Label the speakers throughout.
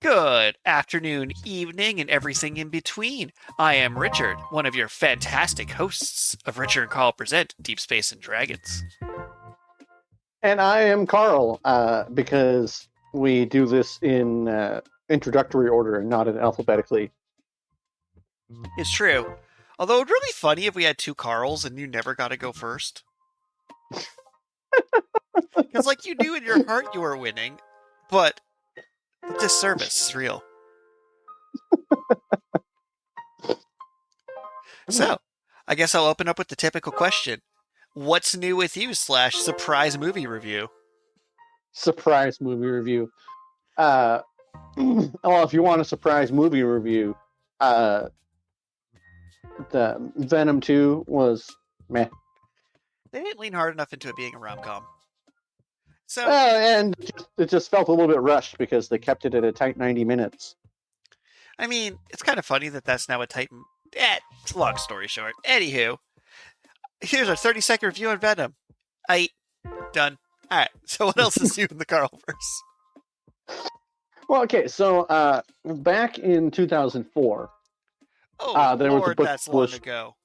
Speaker 1: Good afternoon, evening, and everything in between. I am Richard, one of your fantastic hosts of Richard and Carl Present Deep Space and Dragons.
Speaker 2: And I am Carl, because we do this in introductory order and not in alphabetically.
Speaker 1: It's true. Although it'd really funny if we had two Carls and you never got to go first. Because, like, you knew in your heart you were winning, but the disservice is real. So, I guess I'll open up with the typical question. What's new with you / surprise movie review?
Speaker 2: Surprise movie review. Well, if you want a surprise movie review, the Venom 2 was meh.
Speaker 1: They didn't lean hard enough into it being a rom-com. So,
Speaker 2: and it just felt a little bit rushed because they kept it at a tight 90 minutes.
Speaker 1: I mean, it's kind of funny that that's now a tight... long story short. Anywho, here's our 30-second review on Venom. Done. Alright, so what else is new in the Carlverse?
Speaker 2: Well, okay, so back in 2004...
Speaker 1: there was a book that's long ago.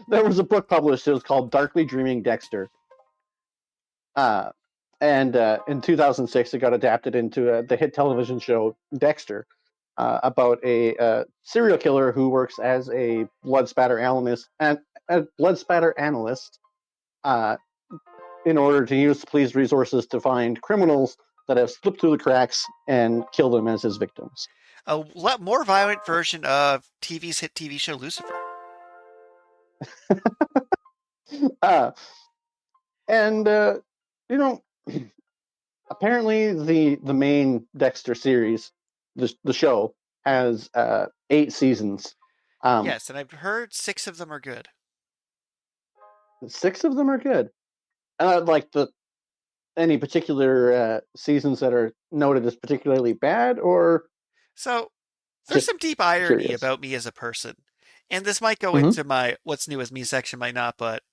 Speaker 2: There was a book published. It was called Darkly Dreaming Dexter. And in 2006, it got adapted into the hit television show Dexter, about a serial killer who works as a blood spatter analyst, in order to use the police resources to find criminals that have slipped through the cracks and kill them as his victims.
Speaker 1: A lot more violent version of TV's hit TV show Lucifer.
Speaker 2: Apparently the main Dexter series, the show, has 8 seasons.
Speaker 1: Yes, and I've heard 6 of them are good.
Speaker 2: 6 of them are good. Any particular seasons that are noted as particularly bad, or...
Speaker 1: So, there's some deep irony about me as a person. And this might go into my what's new with me section, might not, but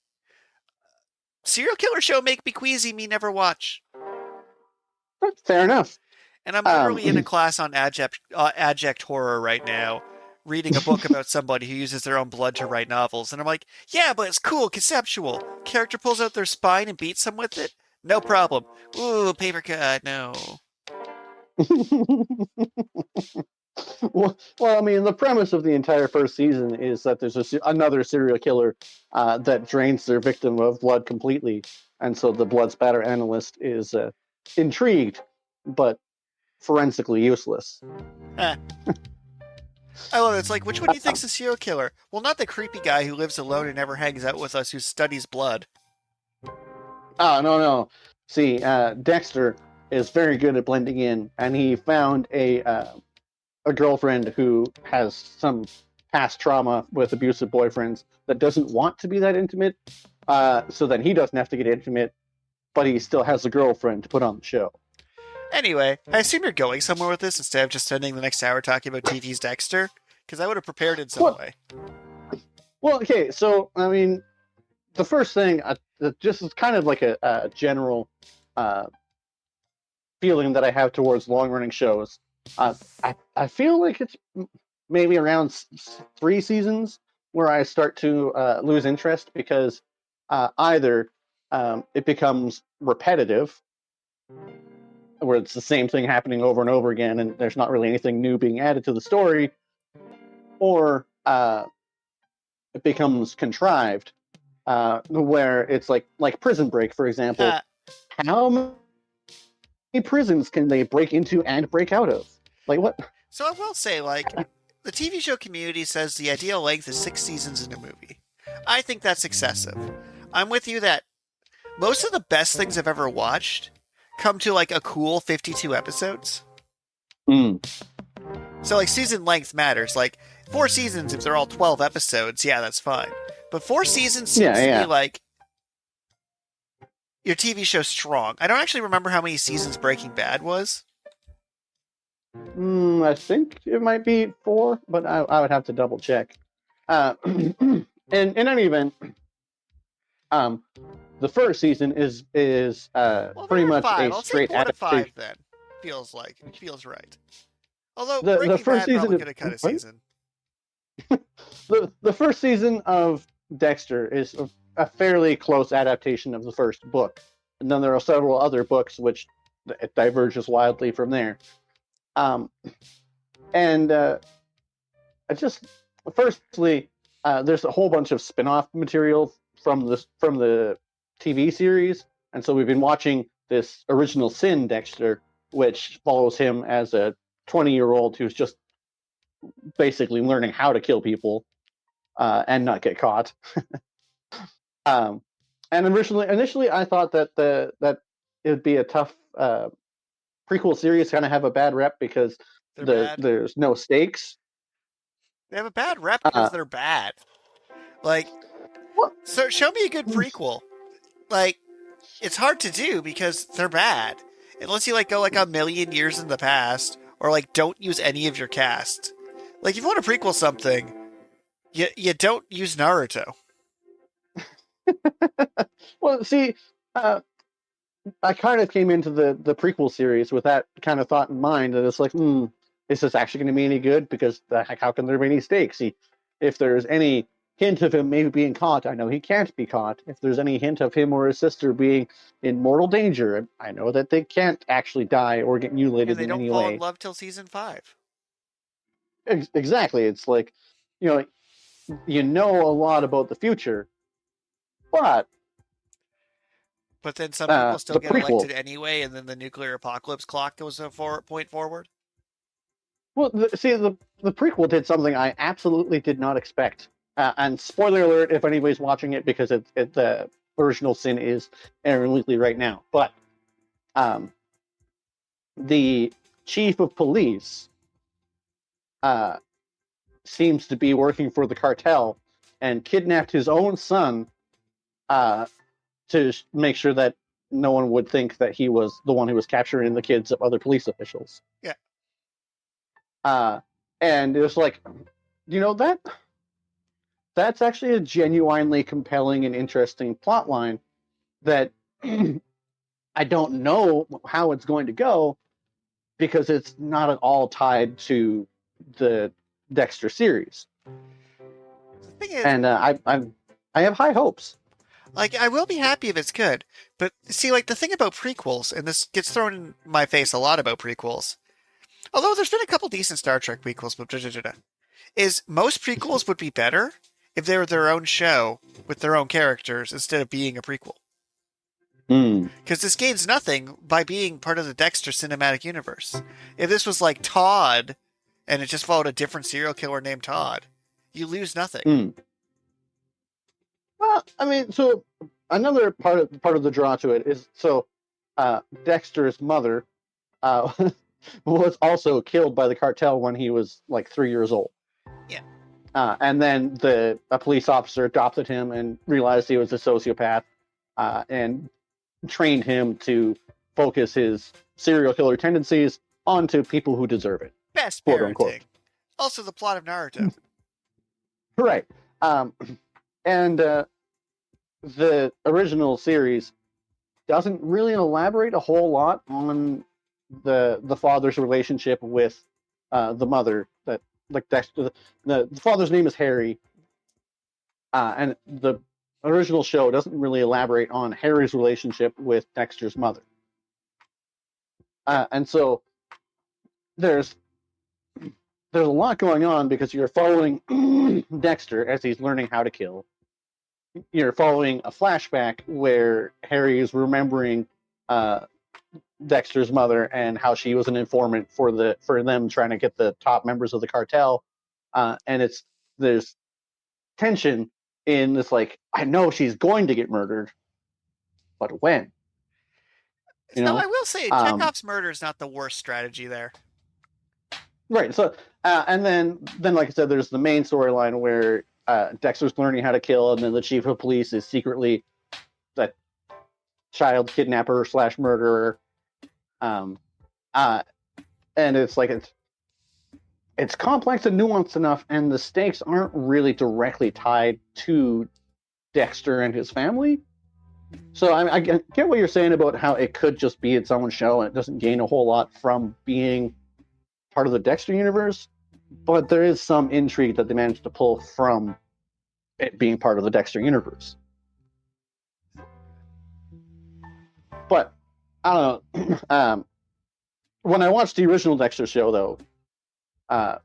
Speaker 1: serial killer show make me queasy, me never watch.
Speaker 2: Fair enough.
Speaker 1: And I'm literally in a class on abject horror right now, reading a book about somebody who uses their own blood to write novels. And I'm like, yeah, but it's cool, conceptual. Character pulls out their spine and beats them with it. No problem. Ooh, paper cut, no.
Speaker 2: Well, I mean, the premise of the entire first season is that there's another serial killer that drains their victim of blood completely, and so the blood spatter analyst is intrigued, but forensically useless.
Speaker 1: I love it. It's like, which one do you think's a serial killer? Well, not the creepy guy who lives alone and never hangs out with us, who studies blood.
Speaker 2: Oh, no. See, Dexter is very good at blending in, and he found a girlfriend who has some past trauma with abusive boyfriends that doesn't want to be that intimate, so that he doesn't have to get intimate, but he still has a girlfriend to put on the show.
Speaker 1: Anyway, I assume you're going somewhere with this instead of just spending the next hour talking about TV's Dexter, because I would have prepared in some way.
Speaker 2: Well, okay, so, I mean, the first thing, just is kind of like a general feeling that I have towards long-running shows. I feel like it's maybe around 3 seasons where I start to lose interest, because either it becomes repetitive, where it's the same thing happening over and over again and there's not really anything new being added to the story, or it becomes contrived, where it's like Prison Break, for example. How many prisons can they break into and break out of? Like, what?
Speaker 1: So I will say, like, the TV show community says the ideal length is 6 seasons in a movie. I think that's excessive. I'm with you that most of the best things I've ever watched come to, like, a cool 52 episodes. So, like, season length matters. Like, 4 seasons, if they're all 12 episodes, yeah, that's fine. But 4 seasons seems to be, like, your TV show's strong. I don't actually remember how many seasons Breaking Bad was.
Speaker 2: I think it might be 4, but I would have to double check. In any event, the first season is pretty much
Speaker 1: 5.
Speaker 2: a straight adaptation.
Speaker 1: 4 to 5 then. feels like. It feels right. Although
Speaker 2: The
Speaker 1: Breaking
Speaker 2: first
Speaker 1: Bad
Speaker 2: season
Speaker 1: probably
Speaker 2: of
Speaker 1: could have cut a
Speaker 2: what?
Speaker 1: season.
Speaker 2: The first season of Dexter is a fairly close adaptation of the first book, and then there are several other books which it diverges wildly from there. Um, and I just firstly, there's a whole bunch of spin-off material from the TV series, and so we've been watching this original sin Dexter, which follows him as a 20-year-old who's just basically learning how to kill people and not get caught. um, and initially, I thought that it would be a tough prequel series, kind of have a bad rep because
Speaker 1: They're bad.
Speaker 2: there's no stakes.
Speaker 1: They have a bad rep because
Speaker 2: Uh,
Speaker 1: they're bad. Like,
Speaker 2: what?
Speaker 1: so show me a good prequel. Like, it's hard to do because they're bad. Unless you like go like a million years in the past, or like don't use any of your cast. Like, if you want to prequel something, you don't use Naruto.
Speaker 2: Well, see, uh, I kind of came into the prequel series with that kind of thought in mind, and it's like, is this actually going to be any good? Because how can there be any stakes? If there's any hint of him maybe being caught, I know he can't be caught. If there's any hint of him or his sister being in mortal danger, I know that they can't actually die or get
Speaker 1: And
Speaker 2: mutilated
Speaker 1: they
Speaker 2: in
Speaker 1: don't
Speaker 2: any
Speaker 1: fall in
Speaker 2: way.
Speaker 1: love till season 5.
Speaker 2: Exactly. It's like, you know, you know a lot about the future, but
Speaker 1: But then some people still
Speaker 2: the
Speaker 1: get
Speaker 2: prequel.
Speaker 1: elected anyway, and then the nuclear apocalypse clock goes a point forward.
Speaker 2: Well, the prequel did something I absolutely did not expect. And spoiler alert if anybody's watching it, because the original sin is airing weekly right now. But the chief of police seems to be working for the cartel and kidnapped his own son to make sure that no one would think that he was the one who was capturing the kids of other police officials.
Speaker 1: Yeah.
Speaker 2: And it was like, that that's actually a genuinely compelling and interesting plot line that I don't know how it's going to go because it's not at all tied to the Dexter series.
Speaker 1: The thing is,
Speaker 2: And I have high hopes.
Speaker 1: like, I will be happy if it's good. But see, like, the thing about prequels, and this gets thrown in my face a lot about prequels, although there's been a couple decent Star Trek prequels, but is most prequels would be better if they were their own show with their own characters instead of being a prequel. Because this gains nothing by being part of the Dexter cinematic universe. If this was like Todd, and it just followed a different serial killer named Todd, you lose nothing.
Speaker 2: Well, I mean, so another part of the draw to it is Dexter's mother was also killed by the cartel when he was like 3 years old.
Speaker 1: Yeah.
Speaker 2: And then a police officer adopted him and realized he was a sociopath and trained him to focus his serial killer tendencies onto people who deserve it.
Speaker 1: Best
Speaker 2: quote
Speaker 1: parenting.
Speaker 2: unquote.
Speaker 1: Also the plot of Naruto.
Speaker 2: Right. And the original series doesn't really elaborate a whole lot on the father's relationship with the mother. That like Dexter, the father's name is Harry, and the original show doesn't really elaborate on Harry's relationship with Dexter's mother. And so there's a lot going on because you're following Dexter as he's learning how to kill. You're following a flashback where Harry is remembering Dexter's mother and how she was an informant for them trying to get the top members of the cartel. And there's tension in this, like, I know she's going to get murdered, but when?
Speaker 1: So I will say, Chekhov's murder is not the worst strategy there.
Speaker 2: Right. So, and then, like I said, there's the main storyline where Dexter's learning how to kill, and then the chief of police is secretly that child kidnapper / murderer. And it's like it's complex and nuanced enough, and the stakes aren't really directly tied to Dexter and his family. So I get what you're saying about how it could just be its own show and it doesn't gain a whole lot from being part of the Dexter universe, but there is some intrigue that they managed to pull from it being part of the Dexter universe. But I don't know. When I watched the original Dexter show, though, uh,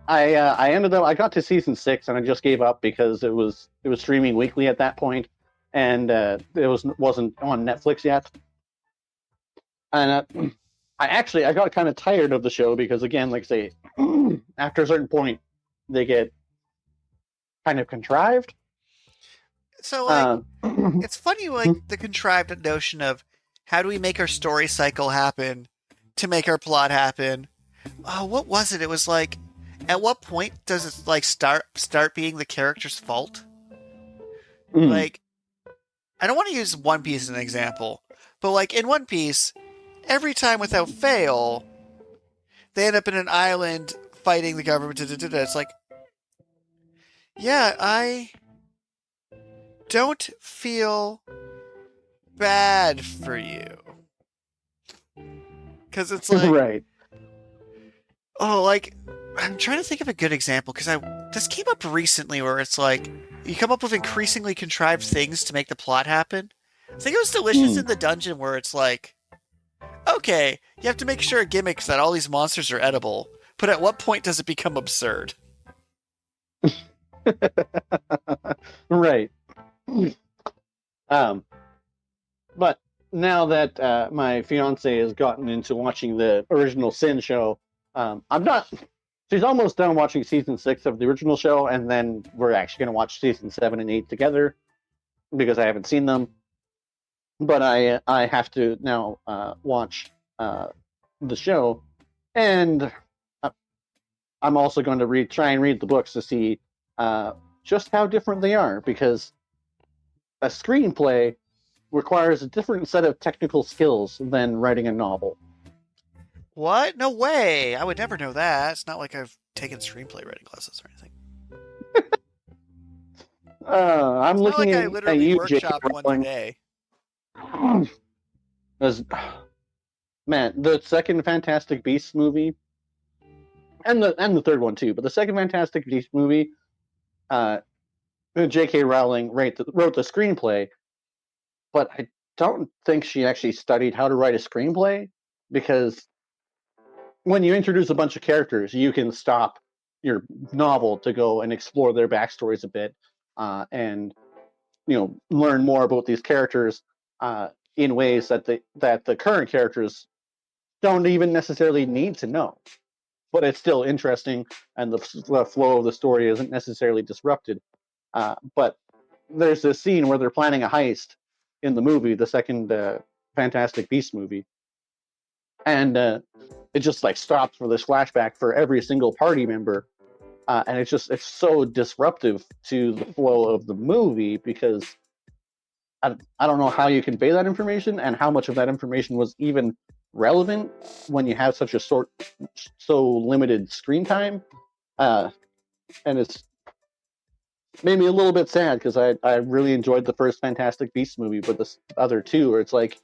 Speaker 2: I ended up I got to season 6 and I just gave up because it was streaming weekly at that point, and wasn't on Netflix yet. And I got kind of tired of the show because, again, like I say, after a certain point, they get kind of contrived.
Speaker 1: So, like, it's funny, like, the contrived notion of how do we make our story cycle happen to make our plot happen? Oh, what was it? It was like, at what point does it, like, start being the character's fault? Like, I don't want to use One Piece as an example, but, like, in One Piece, every time without fail, they end up in an island fighting the government. It's like, yeah, I don't feel bad for you. Because it's like...
Speaker 2: Right.
Speaker 1: Oh, like, I'm trying to think of a good example, because this came up recently where it's like, you come up with increasingly contrived things to make the plot happen. I think it was Delicious in the Dungeon where it's like, okay, you have to make sure a gimmick that all these monsters are edible, but at what point does it become absurd?
Speaker 2: Right. But now that my fiance has gotten into watching the original Sin show, I'm not. She's almost done watching season 6 of the original show, and then we're actually going to watch season 7 and 8 together because I haven't seen them. But I have to now watch the show, and I'm also going to try and read the books to see just how different they are, because a screenplay requires a different set of technical skills than writing a novel.
Speaker 1: What? No way! I would never know that. It's not like I've taken screenplay writing classes or anything.
Speaker 2: I'm
Speaker 1: It's not
Speaker 2: looking
Speaker 1: like I
Speaker 2: at
Speaker 1: literally
Speaker 2: you,
Speaker 1: workshopped one today.
Speaker 2: Man, the second Fantastic Beasts movie, and the third one too, but the second Fantastic Beasts movie, J.K. Rowling wrote the screenplay, but I don't think she actually studied how to write a screenplay, because when you introduce a bunch of characters, you can stop your novel to go and explore their backstories a bit, and learn more about these characters in ways that the current characters don't even necessarily need to know. But it's still interesting, and the flow of the story isn't necessarily disrupted. But there's this scene where they're planning a heist in the movie, the second Fantastic Beasts movie, and it just like stops for this flashback for every single party member, and it's so disruptive to the flow of the movie, because I don't know how you convey that information and how much of that information was even relevant when you have such a so limited screen time, and it's made me a little bit sad because I really enjoyed the first Fantastic Beasts movie, but the other two, where it's like,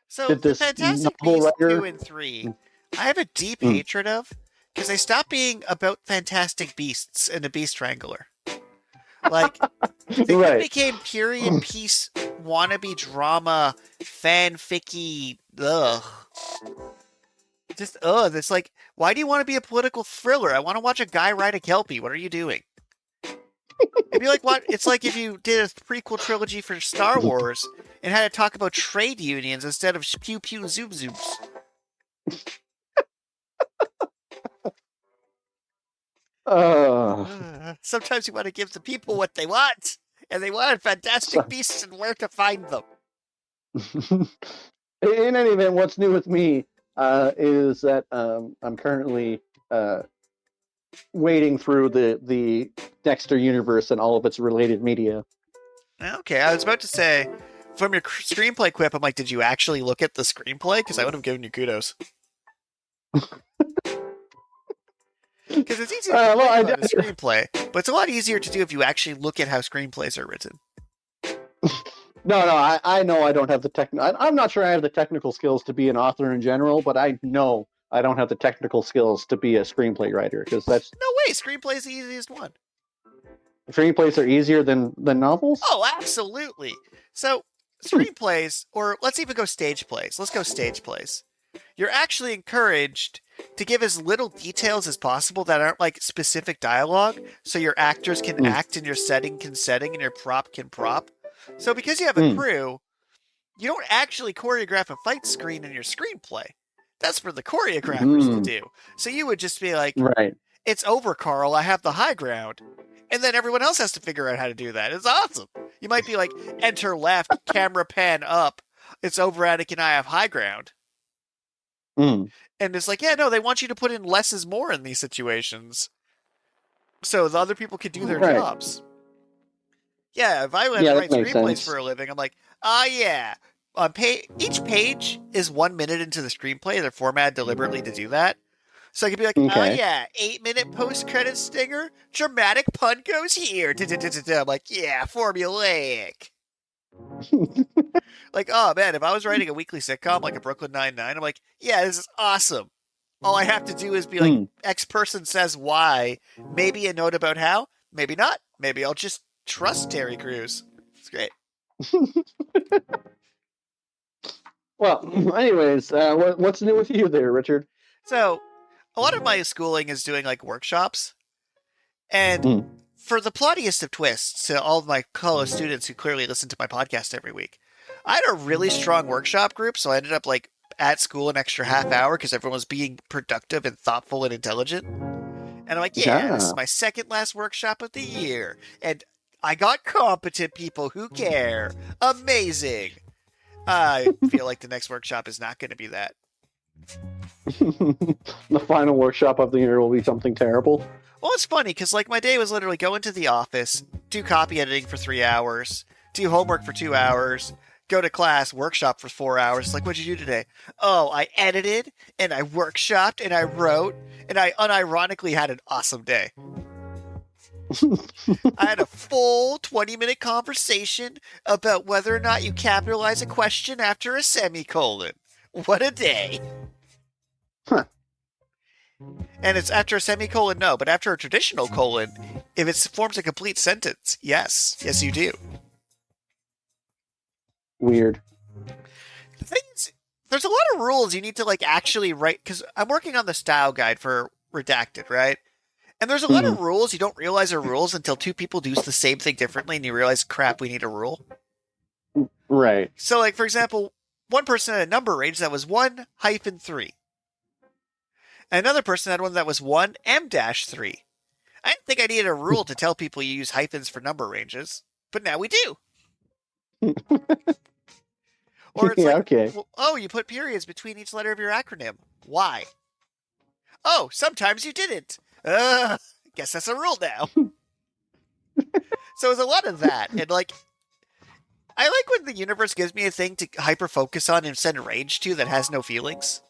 Speaker 1: So,
Speaker 2: did
Speaker 1: the
Speaker 2: this
Speaker 1: Fantastic
Speaker 2: novel
Speaker 1: Beasts
Speaker 2: writer
Speaker 1: 2 and 3, I have a deep hatred of, because they stopped being about fantastic beasts and a beast wrangler. Like, they
Speaker 2: right?
Speaker 1: became period piece wannabe drama, fanficky, ugh. Just, ugh, it's like, why do you want to be a political thriller? I want to watch a guy ride a Kelpie. What are you doing? It'd be like what? It's like if you did a prequel trilogy for Star Wars and had to talk about trade unions instead of pew pew zoom zooms. Sometimes you want to give the people what they want, and they want fantastic beasts and where to find them.
Speaker 2: In any event, what's new with me is that I'm currently wading through the Dexter universe and all of its related media.
Speaker 1: Okay, I was about to say, from your screenplay quip, I'm like, did you actually look at the screenplay? Because I would have given you kudos. Because it's easy to complain about a screenplay, but it's a lot easier to do if you actually look at how screenplays are written.
Speaker 2: No, I know I don't have the I'm not sure I have the technical skills to be an author in general, but I know I don't have the technical skills to be a screenplay writer because that's
Speaker 1: No way, screenplay's the easiest one.
Speaker 2: screenplays are easier than novels.
Speaker 1: Oh, absolutely. So screenplays, or let's even go stage plays. Let's go stage plays. You're actually encouraged to give as little details as possible that aren't like specific dialogue, so your actors can act and your setting can setting and your prop can prop. So because you have a crew, you don't actually choreograph a fight scene in your screenplay. That's for the choreographers to do. So you would just be like,
Speaker 2: right.
Speaker 1: It's over, Carl. I have the high ground. And then everyone else has to figure out how to do that. It's awesome. You might be like, enter left, camera pan up. It's over, Anakin. I have high ground. And it's like, yeah, no, they want you to put in less is more in these situations. So the other people can do their jobs. Yeah, if I had to write screenplays for a living, I'm like, yeah. Each page is 1 minute into the screenplay. They're formatted deliberately to do that. So I could be like, 8-minute post-credit stinger, dramatic pun goes here. I'm like, yeah, formulaic. Like, oh man, if I was writing a weekly sitcom like a Brooklyn Nine-Nine, I'm like, yeah, this is awesome. All I have to do is be like, X person says why, maybe a note about how, maybe not. Maybe I'll just trust Terry Crews. It's great.
Speaker 2: Well, anyways, what's new with you there, Richard?
Speaker 1: So, a lot of my schooling is doing like workshops. And for the plottiest of twists to all of my college students who clearly listen to my podcast every week, I had a really strong workshop group. So I ended up like at school an extra half hour because everyone was being productive and thoughtful and intelligent. And I'm like, yeah, this is my second last workshop of the year. And I got competent people who care. Amazing. I feel like the next workshop is not going to be that.
Speaker 2: The final workshop of the year will be something terrible.
Speaker 1: Well, it's funny because like my day was literally go into the office, do copy editing for 3 hours, do homework for 2 hours, go to class, workshop for 4 hours. It's like, what'd you do today? Oh, I edited and I workshopped and I wrote and I unironically had an awesome day. I had a full 20-minute conversation about whether or not you capitalize a question after a semicolon. What a day.
Speaker 2: Huh.
Speaker 1: And it's after a semicolon, no, but after a traditional colon, if it forms a complete sentence, yes. Yes, you do.
Speaker 2: Weird.
Speaker 1: The thing is, there's a lot of rules you need to, like, actually write, because I'm working on the style guide for Redacted, right? And there's a lot of rules you don't realize are rules until two people do the same thing differently, and you realize, crap, we need a rule.
Speaker 2: Right.
Speaker 1: So, like, for example, one person had a number range that was 1-3. And another person had one that was 1M-3. I didn't think I needed a rule to tell people you use hyphens for number ranges, but now we do. Or it's like,
Speaker 2: okay.
Speaker 1: Well, oh, you put periods between each letter of your acronym. Why? Oh, sometimes you didn't. Guess that's a rule now. So there's a lot of that. And like, I like when the universe gives me a thing to hyper focus on and send rage to that has no feelings.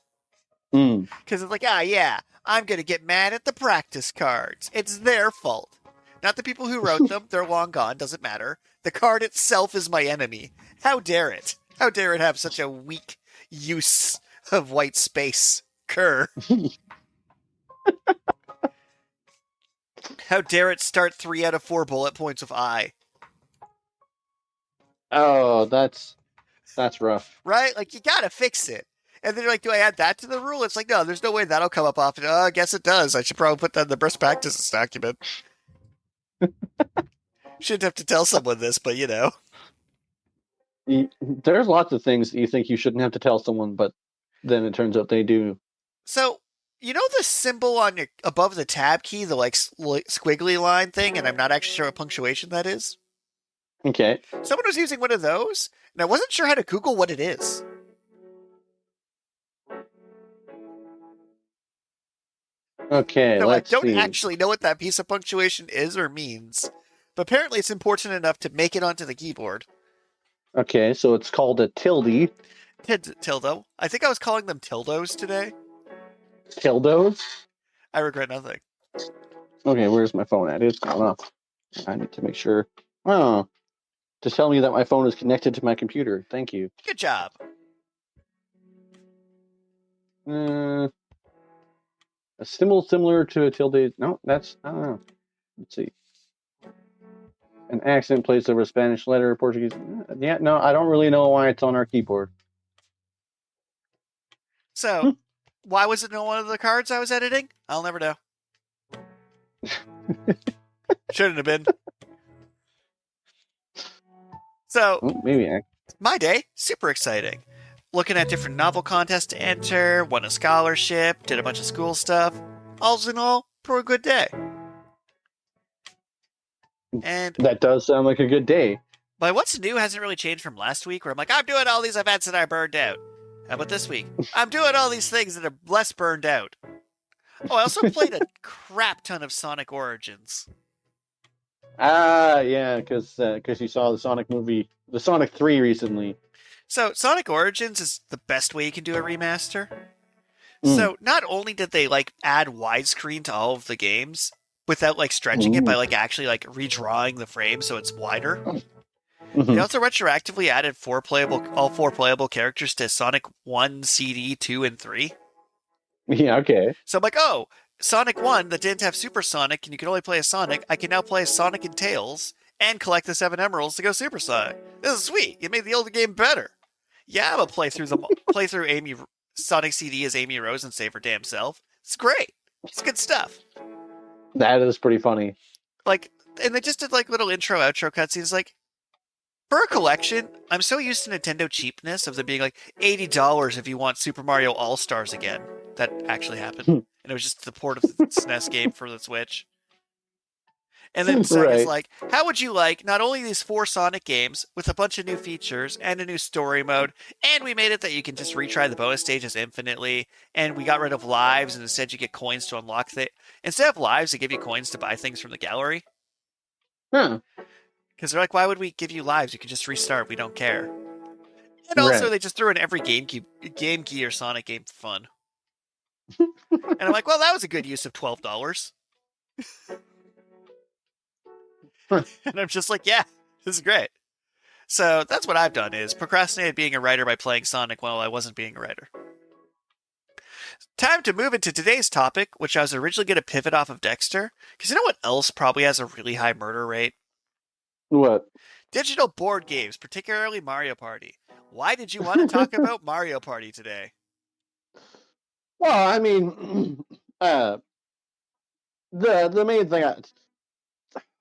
Speaker 1: Because it's like, yeah, I'm going to get mad at the practice cards. It's their fault. Not the people who wrote them. They're long gone. Doesn't matter. The card itself is my enemy. How dare it? How dare it have such a weak use of white space? Kerr. How dare it start 3 out of 4 bullet points with I?
Speaker 2: Oh, that's rough.
Speaker 1: Right? Like, you gotta fix it. And then you're like, do I add that to the rule? It's like, no, there's no way that'll come up often. I guess it does. I should probably put that in the best practices document. Shouldn't have to tell someone this, but you know.
Speaker 2: There's lots of things that you think you shouldn't have to tell someone, but then it turns out they do.
Speaker 1: So, you know the symbol on your above the tab key, the like squiggly line thing, and I'm not actually sure what punctuation that is?
Speaker 2: Okay.
Speaker 1: Someone was using one of those, and I wasn't sure how to Google what it is.
Speaker 2: Okay,
Speaker 1: so
Speaker 2: let's see.
Speaker 1: I don't actually know what that piece of punctuation is or means, but apparently it's important enough to make it onto the keyboard.
Speaker 2: Okay, so it's called a tilde.
Speaker 1: Tildo. I think I was calling them tildos today.
Speaker 2: Tildos?
Speaker 1: I regret nothing.
Speaker 2: Okay, where's my phone at? It's gone off. I need to make sure. Oh, to tell me that my phone is connected to my computer. Thank you.
Speaker 1: Good job.
Speaker 2: A symbol similar to a tilde. No, that's, I don't know. Let's see. An accent placed over a Spanish letter or Portuguese. Yeah, no, I don't really know why it's on our keyboard.
Speaker 1: So, why was it in one of the cards I was editing? I'll never know. Shouldn't have been. So,
Speaker 2: Maybe.
Speaker 1: my day, super exciting. Looking at different novel contests to enter, won a scholarship, did a bunch of school stuff. All's in all, for a good day. And
Speaker 2: that does sound like a good day.
Speaker 1: But what's new hasn't really changed from last week, where I'm like, I'm doing all these events that I burned out. How about this week? I'm doing all these things that are less burned out. Oh, I also played a crap ton of Sonic Origins.
Speaker 2: Yeah, because you saw the Sonic movie, the Sonic 3 recently.
Speaker 1: So, Sonic Origins is the best way you can do a remaster. So, not only did they, add widescreen to all of the games, without, stretching it by, actually, redrawing the frame so it's wider, they also retroactively added all four playable characters to Sonic 1, CD, 2, and 3.
Speaker 2: Yeah, okay.
Speaker 1: So I'm like, oh, Sonic 1 that didn't have Super Sonic and you could only play as Sonic, I can now play as Sonic and Tails and collect the 7 emeralds to go Super Sonic. This is sweet. You made the old game better. Yeah, I'm gonna play through Amy Sonic CD as Amy Rose and save her damn self. It's great. It's good stuff.
Speaker 2: That is pretty funny.
Speaker 1: And they just did little intro, outro cutscenes. For a collection, I'm so used to Nintendo cheapness of them being $80 if you want Super Mario All-Stars again. That actually happened. And it was just the port of the SNES game for the Switch. And then Sega's how would you like not only these 4 Sonic games with a bunch of new features and a new story mode, and we made it that you can just retry the bonus stages infinitely, and we got rid of lives and instead you get coins to unlock instead of lives, they give you coins to buy things from the gallery.
Speaker 2: Huh.
Speaker 1: Because they're like, why would we give you lives? You can just restart. We don't care. And also, they just threw in every Game Gear Sonic game for fun. And I'm like, well, that was a good use of $12. And I'm just like, yeah, this is great. So that's what I've done, is procrastinated being a writer by playing Sonic while I wasn't being a writer. Time to move into today's topic, which I was originally going to pivot off of Dexter. Because you know what else probably has a really high murder rate?
Speaker 2: What?
Speaker 1: Digital board games, particularly Mario Party. Why did you want to talk about Mario Party today?
Speaker 2: Well, I mean, the main thing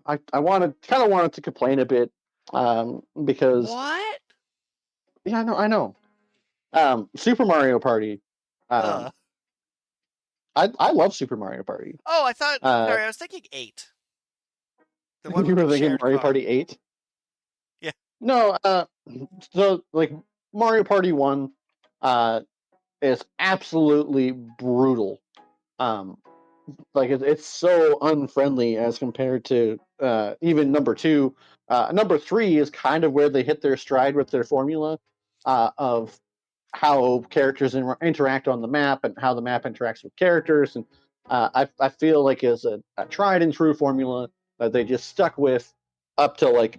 Speaker 2: I wanted to complain a bit, because
Speaker 1: what?
Speaker 2: Yeah, I know. Super Mario Party. I love Super Mario Party.
Speaker 1: Oh, I thought. Sorry, I was thinking 8.
Speaker 2: The one you were thinking Mario Party 8?
Speaker 1: Yeah.
Speaker 2: No, so Mario Party 1 is absolutely brutal. It's so unfriendly as compared to even number 2. Number 3 is kind of where they hit their stride with their formula of how characters interact on the map and how the map interacts with characters, and I feel like is a tried and true formula that they just stuck with up till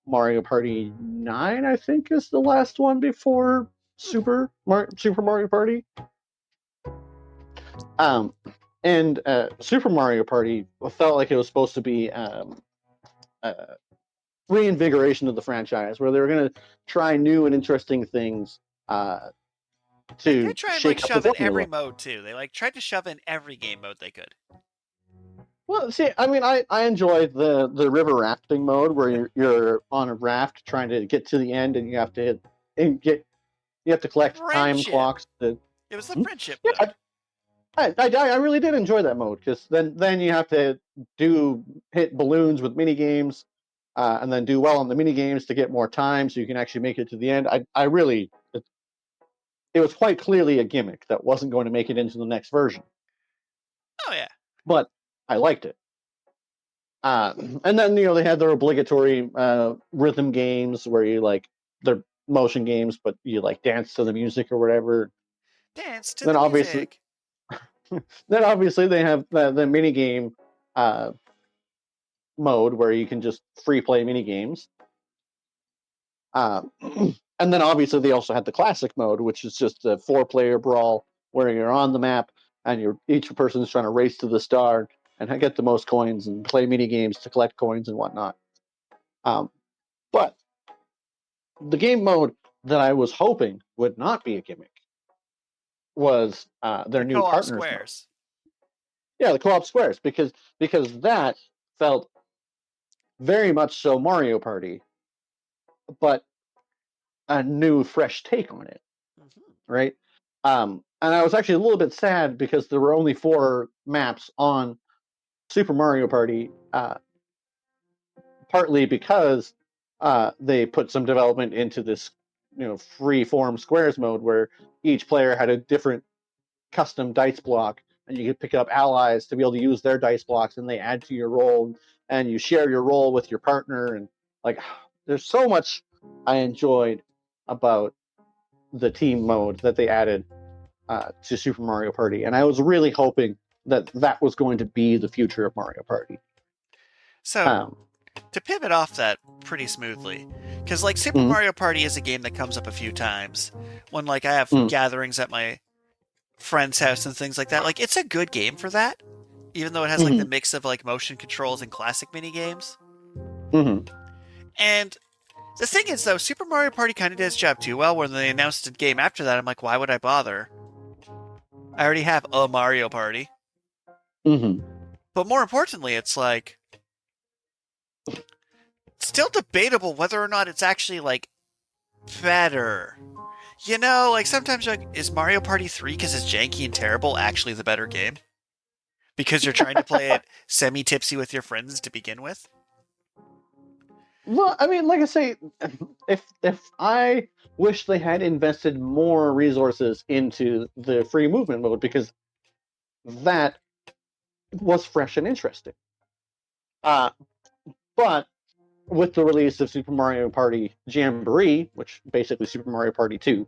Speaker 2: Mario Party 9, I think, is the last one before Super Mario Party. And Super Mario Party felt like it was supposed to be reinvigoration of the franchise, where they were going to try new and interesting things
Speaker 1: they try and
Speaker 2: shake up
Speaker 1: shove
Speaker 2: the
Speaker 1: in every
Speaker 2: formula.
Speaker 1: mode too. They tried to shove in every game mode they could.
Speaker 2: Well, see, I mean, I enjoy the river rafting mode where you're on a raft trying to get to the end, and you have to collect time clocks.
Speaker 1: It was the friendship mode.
Speaker 2: Yeah, I really did enjoy that mode, because then you have to hit balloons with mini games, and then do well on the mini games to get more time, so you can actually make it to the end. It was quite clearly a gimmick that wasn't going to make it into the next version.
Speaker 1: Oh yeah,
Speaker 2: but I liked it. And then they had their obligatory rhythm games where they're motion games, but you dance to the music or whatever.
Speaker 1: Dance to the music.
Speaker 2: Then obviously they have the mini game mode where you can just free play mini games. Uh, and then obviously they also had the classic mode, which is just a 4-player brawl where you're on the map and each person is trying to race to the star and get the most coins and play mini games to collect coins and whatnot. But the game mode that I was hoping would not be a gimmick was their
Speaker 1: The
Speaker 2: new
Speaker 1: co-op
Speaker 2: partners mode.
Speaker 1: squares.
Speaker 2: Yeah, the co-op squares, because that felt very much so Mario Party, but a new, fresh take on it,
Speaker 1: Mm-hmm.
Speaker 2: right? And I was actually a little bit sad because there were only 4 maps on Super Mario Party, partly because they put some development into this, free form squares mode where each player had a different custom dice block, and you could pick up allies to be able to use their dice blocks, and they add to your roll, and you share your roll with your partner, and like, there's so much I enjoyed about the team mode that they added to Super Mario Party, and I was really hoping that was going to be the future of Mario Party.
Speaker 1: So,
Speaker 2: Um,
Speaker 1: to pivot off that pretty smoothly, because like Super
Speaker 2: mm,
Speaker 1: Mario Party is a game that comes up a few times when like I have
Speaker 2: mm,
Speaker 1: gatherings at my friend's house and things like that. Like it's a good game for that, even though it has like the
Speaker 2: mm,
Speaker 1: mix of like motion controls and classic mini games.
Speaker 2: mm.
Speaker 1: And the thing is though, Super Mario Party kind of did its job too well. When they announced a game after that, I'm like, why would I bother? I already have a Mario Party.
Speaker 2: Mm-hmm.
Speaker 1: But more importantly, it's like still debatable whether or not it's actually like better. You know, like sometimes you're like, is Mario Party 3 because it's janky and terrible actually the better game? Because you're trying to play it semi-tipsy with your friends to begin with?
Speaker 2: Well, I mean, like I say, if I wish they had invested more resources into the free movement mode, because that was fresh and interesting. Uh, but with the release of Super Mario Party Jamboree, which basically Super Mario Party 2,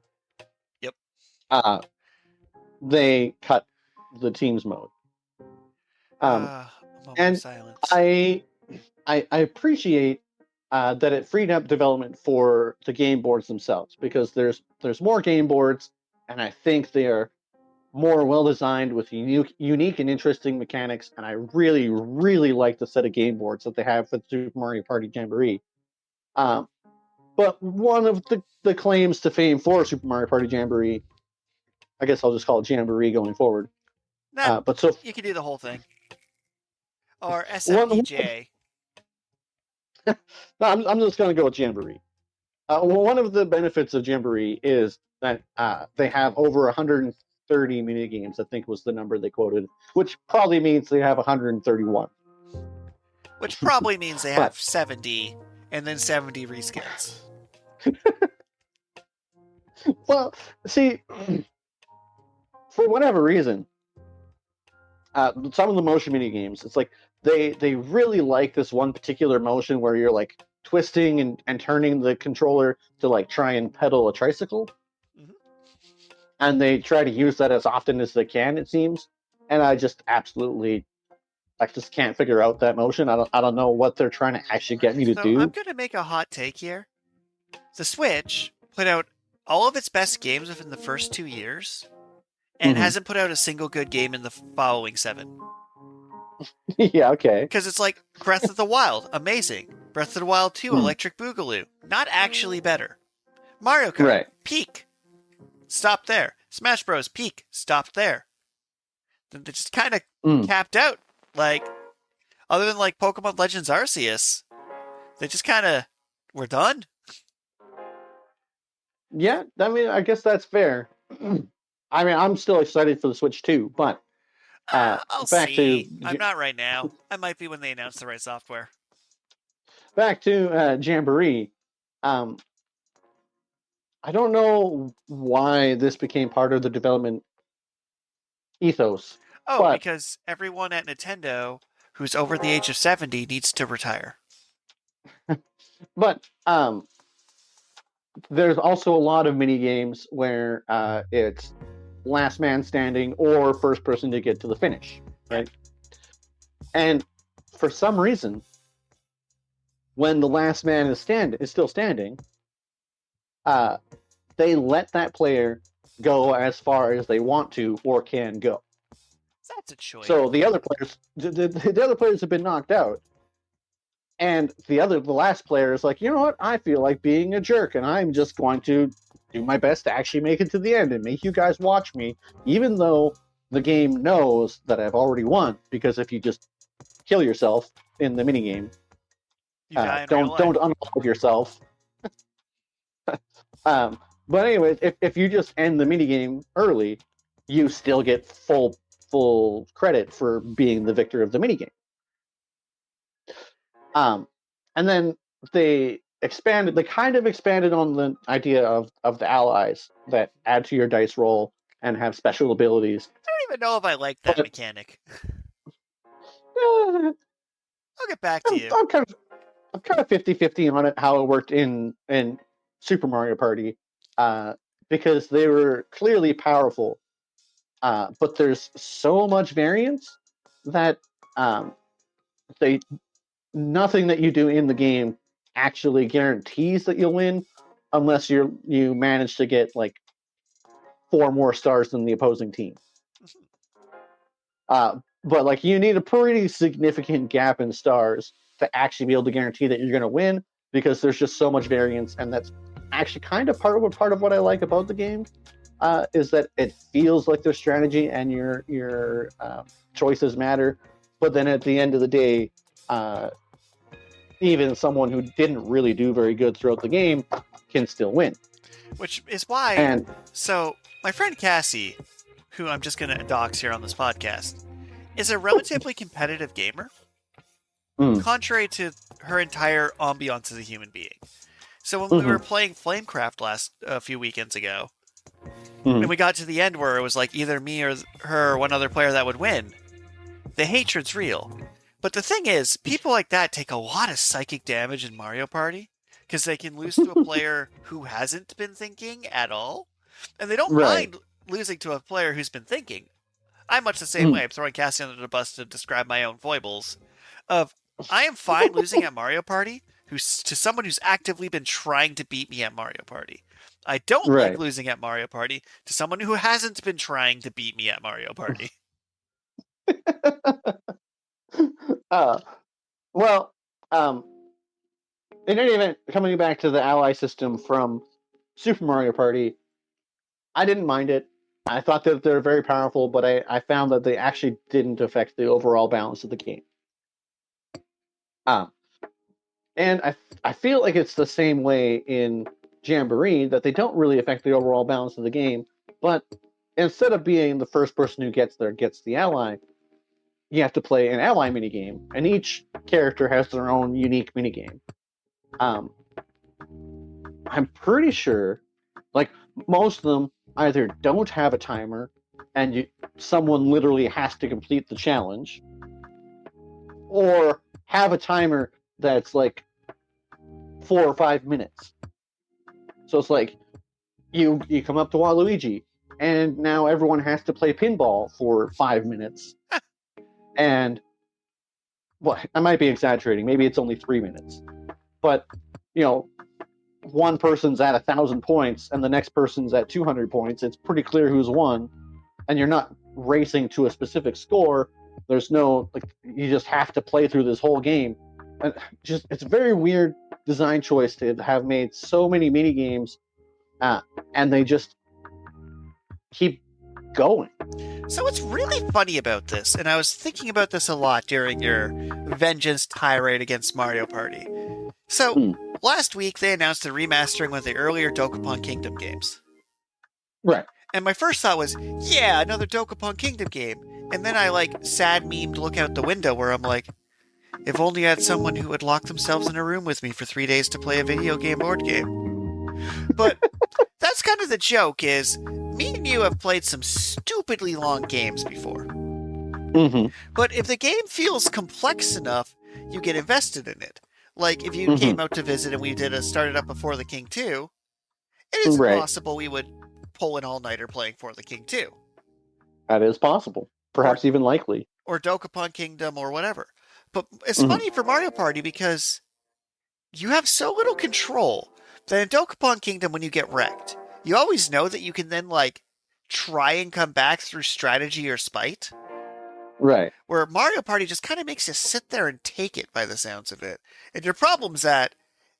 Speaker 1: Yep.
Speaker 2: uh, they cut the teams mode.
Speaker 1: A moment of
Speaker 2: And
Speaker 1: silence.
Speaker 2: I appreciate that it freed up development for the game boards themselves, because there's more game boards, and I think they are more well designed with unique and interesting mechanics. And I really, really like the set of game boards that they have for the Super Mario Party Jamboree. Um, but one of the claims to fame for Super Mario Party Jamboree, I guess I'll just call it Jamboree going forward.
Speaker 1: That
Speaker 2: But so
Speaker 1: you can do the whole thing. Or
Speaker 2: one,
Speaker 1: SMPJ.
Speaker 2: no, I'm just going to go with Jamboree. One of the benefits of Jamboree is that they have over 130 mini games. I think was the number they quoted, which probably means they have 131.
Speaker 1: Which probably means they
Speaker 2: But
Speaker 1: have 70 and then 70 reskins.
Speaker 2: well, see, for whatever reason, some of the motion mini games, it's like they really like this one particular motion where you're like twisting and turning the controller to like try and pedal a tricycle.
Speaker 1: Mm-hmm.
Speaker 2: And they try to use that as often as they can, it seems. And I just can't figure out that motion. I don't know what they're trying to actually get me to
Speaker 1: So I'm
Speaker 2: do.
Speaker 1: going to make a hot take here. The Switch put out all of its best games within the first 2 years and
Speaker 2: Mm-hmm.
Speaker 1: hasn't put out a single good game in the following 7.
Speaker 2: Yeah, okay.
Speaker 1: Because it's like Breath of the Wild, amazing. Breath of the Wild 2,
Speaker 2: Mm.
Speaker 1: Electric Boogaloo, not actually better. Mario Kart,
Speaker 2: Right.
Speaker 1: peak, stop there. Smash Bros, peak, stop there. Then they just kind of
Speaker 2: Mm.
Speaker 1: capped out. Like, other than like Pokemon Legends Arceus, they just kind of were done.
Speaker 2: Yeah, I mean, I guess that's fair. I mean, I'm still excited for the Switch too, but
Speaker 1: I'll
Speaker 2: back to
Speaker 1: see. I'm not right now. I might be when they announce the right software.
Speaker 2: Jamboree. Um, I don't know why this became part of the development ethos,
Speaker 1: Oh,
Speaker 2: but
Speaker 1: because everyone at Nintendo who's over the age of 70 needs to retire.
Speaker 2: but there's also a lot of mini games where it's last man standing or first person to get to the finish, right? And for some reason, when the last man is still standing, uh, they let that player go as far as they want to or can go.
Speaker 1: That's a choice.
Speaker 2: So the other players, the other players have been knocked out, and the last player is like, you know what? I feel like being a jerk, and I'm just going to do my best to actually make it to the end and make you guys watch me, even though the game knows that I've already won. Because if you just kill yourself in the minigame,
Speaker 1: You die in real
Speaker 2: don't
Speaker 1: life.
Speaker 2: unload yourself. But anyways, if you just end the minigame early, you still get full credit for being the victor of the minigame. And then they kind of expanded on the idea of the allies that add to your dice roll and have special abilities.
Speaker 1: I don't even know if I like that mechanic.
Speaker 2: I'll
Speaker 1: get back to you.
Speaker 2: I'm kind of 50-50 on it, how it worked in Super Mario Party, because they were clearly powerful, but there's so much variance that nothing that you do in the game actually guarantees that you'll win, unless you manage to get like 4 more stars than the opposing team. But like you need a pretty significant gap in stars to actually be able to guarantee that you're going to win, because there's just so much variance, and that's actually kind of part of what I like about the game, is that it feels like there's strategy and your choices matter. But then at the end of the day, even someone who didn't really do very good throughout the game can still win.
Speaker 1: Which is why. So my friend Cassie, who I'm just going to dox here on this podcast, is a relatively competitive gamer, contrary to her entire ambiance as a human being. So when we were playing Flamecraft a few weekends ago, and we got to the end where it was like either me or her or one other player that would win, the hatred's real. But the thing is, people like that take a lot of psychic damage in Mario Party, because they can lose to a player who hasn't been thinking at all, and they don't mind losing to a player who's been thinking. I'm much the same way. I'm throwing Cassie under the bus to describe my own foibles. I am fine losing at Mario Party to someone who's actively been trying to beat me at Mario Party. I don't like losing at Mario Party to someone who hasn't been trying to beat me at Mario Party.
Speaker 2: In any event, coming back to the ally system from Super Mario Party, I didn't mind it. I thought that they're very powerful, but I found that they actually didn't affect the overall balance of the game. And I feel like it's the same way in Jamboree, that they don't really affect the overall balance of the game, but instead of being the first person who gets there gets the ally, you have to play an ally minigame, and each character has their own unique minigame. I'm pretty sure, like, most of them either don't have a timer, and someone literally has to complete the challenge, or have a timer that's like 4 or 5 minutes. So it's like, you come up to Waluigi, and now everyone has to play pinball for 5 minutes. And, well, I might be exaggerating. Maybe it's only 3 minutes. But, one person's at 1,000 points and the next person's at 200 points. It's pretty clear who's won. And you're not racing to a specific score. There's no, you just have to play through this whole game. And it's a very weird design choice to have made so many mini games, and they just keep going.
Speaker 1: So what's really funny about this, and I was thinking about this a lot during your vengeance tirade against Mario Party. So last week they announced the remastering of the earlier Dokapon Kingdom games.
Speaker 2: Right.
Speaker 1: And my first thought was, yeah, another Dokapon Kingdom game. And then I sad memed look out the window where I'm like, if only I had someone who would lock themselves in a room with me for 3 days to play a video game board game. But that's kind of the joke, is me and you have played some stupidly long games before. But if the game feels complex enough, you get invested in it. Like if you came out to visit and we started up before the King 2, it is possible we would pull an all-nighter playing For the King 2.
Speaker 2: That is possible. Perhaps even likely.
Speaker 1: Or Dokapon Kingdom or whatever. But it's funny for Mario Party because you have so little control. Then in Dokapon Kingdom, when you get wrecked, you always know that you can then, like, try and come back through strategy or spite.
Speaker 2: Right.
Speaker 1: Where Mario Party just kind of makes you sit there and take it by the sounds of it. And your problem's that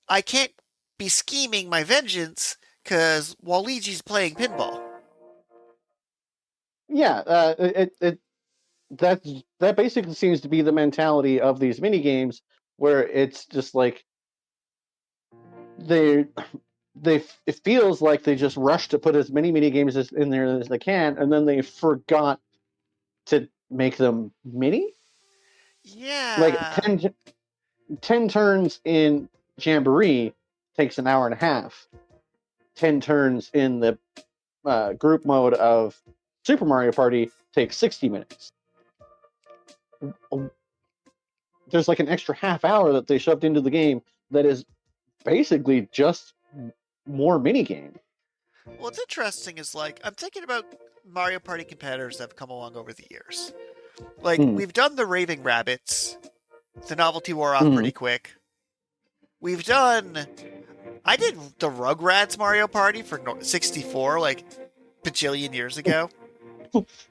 Speaker 1: I can't be scheming my vengeance because Waluigi's playing pinball.
Speaker 2: Yeah, that basically seems to be the mentality of these mini games, where it's just like they it feels like they just rushed to put as many games in there as they can, and then they forgot to make them mini. Like
Speaker 1: Yeah.
Speaker 2: 10 turns in Jamboree takes an hour and a half. 10 turns in the group mode of Super Mario Party takes 60 minutes. There's like an extra half hour that they shoved into the game that is basically just more mini game.
Speaker 1: What's interesting is, like, I'm thinking about Mario Party competitors that have come along over the years. Like, we've done the Raving Rabbits. The novelty wore off pretty quick. We've done... I did the Rugrats Mario Party for 64, like, bajillion years ago.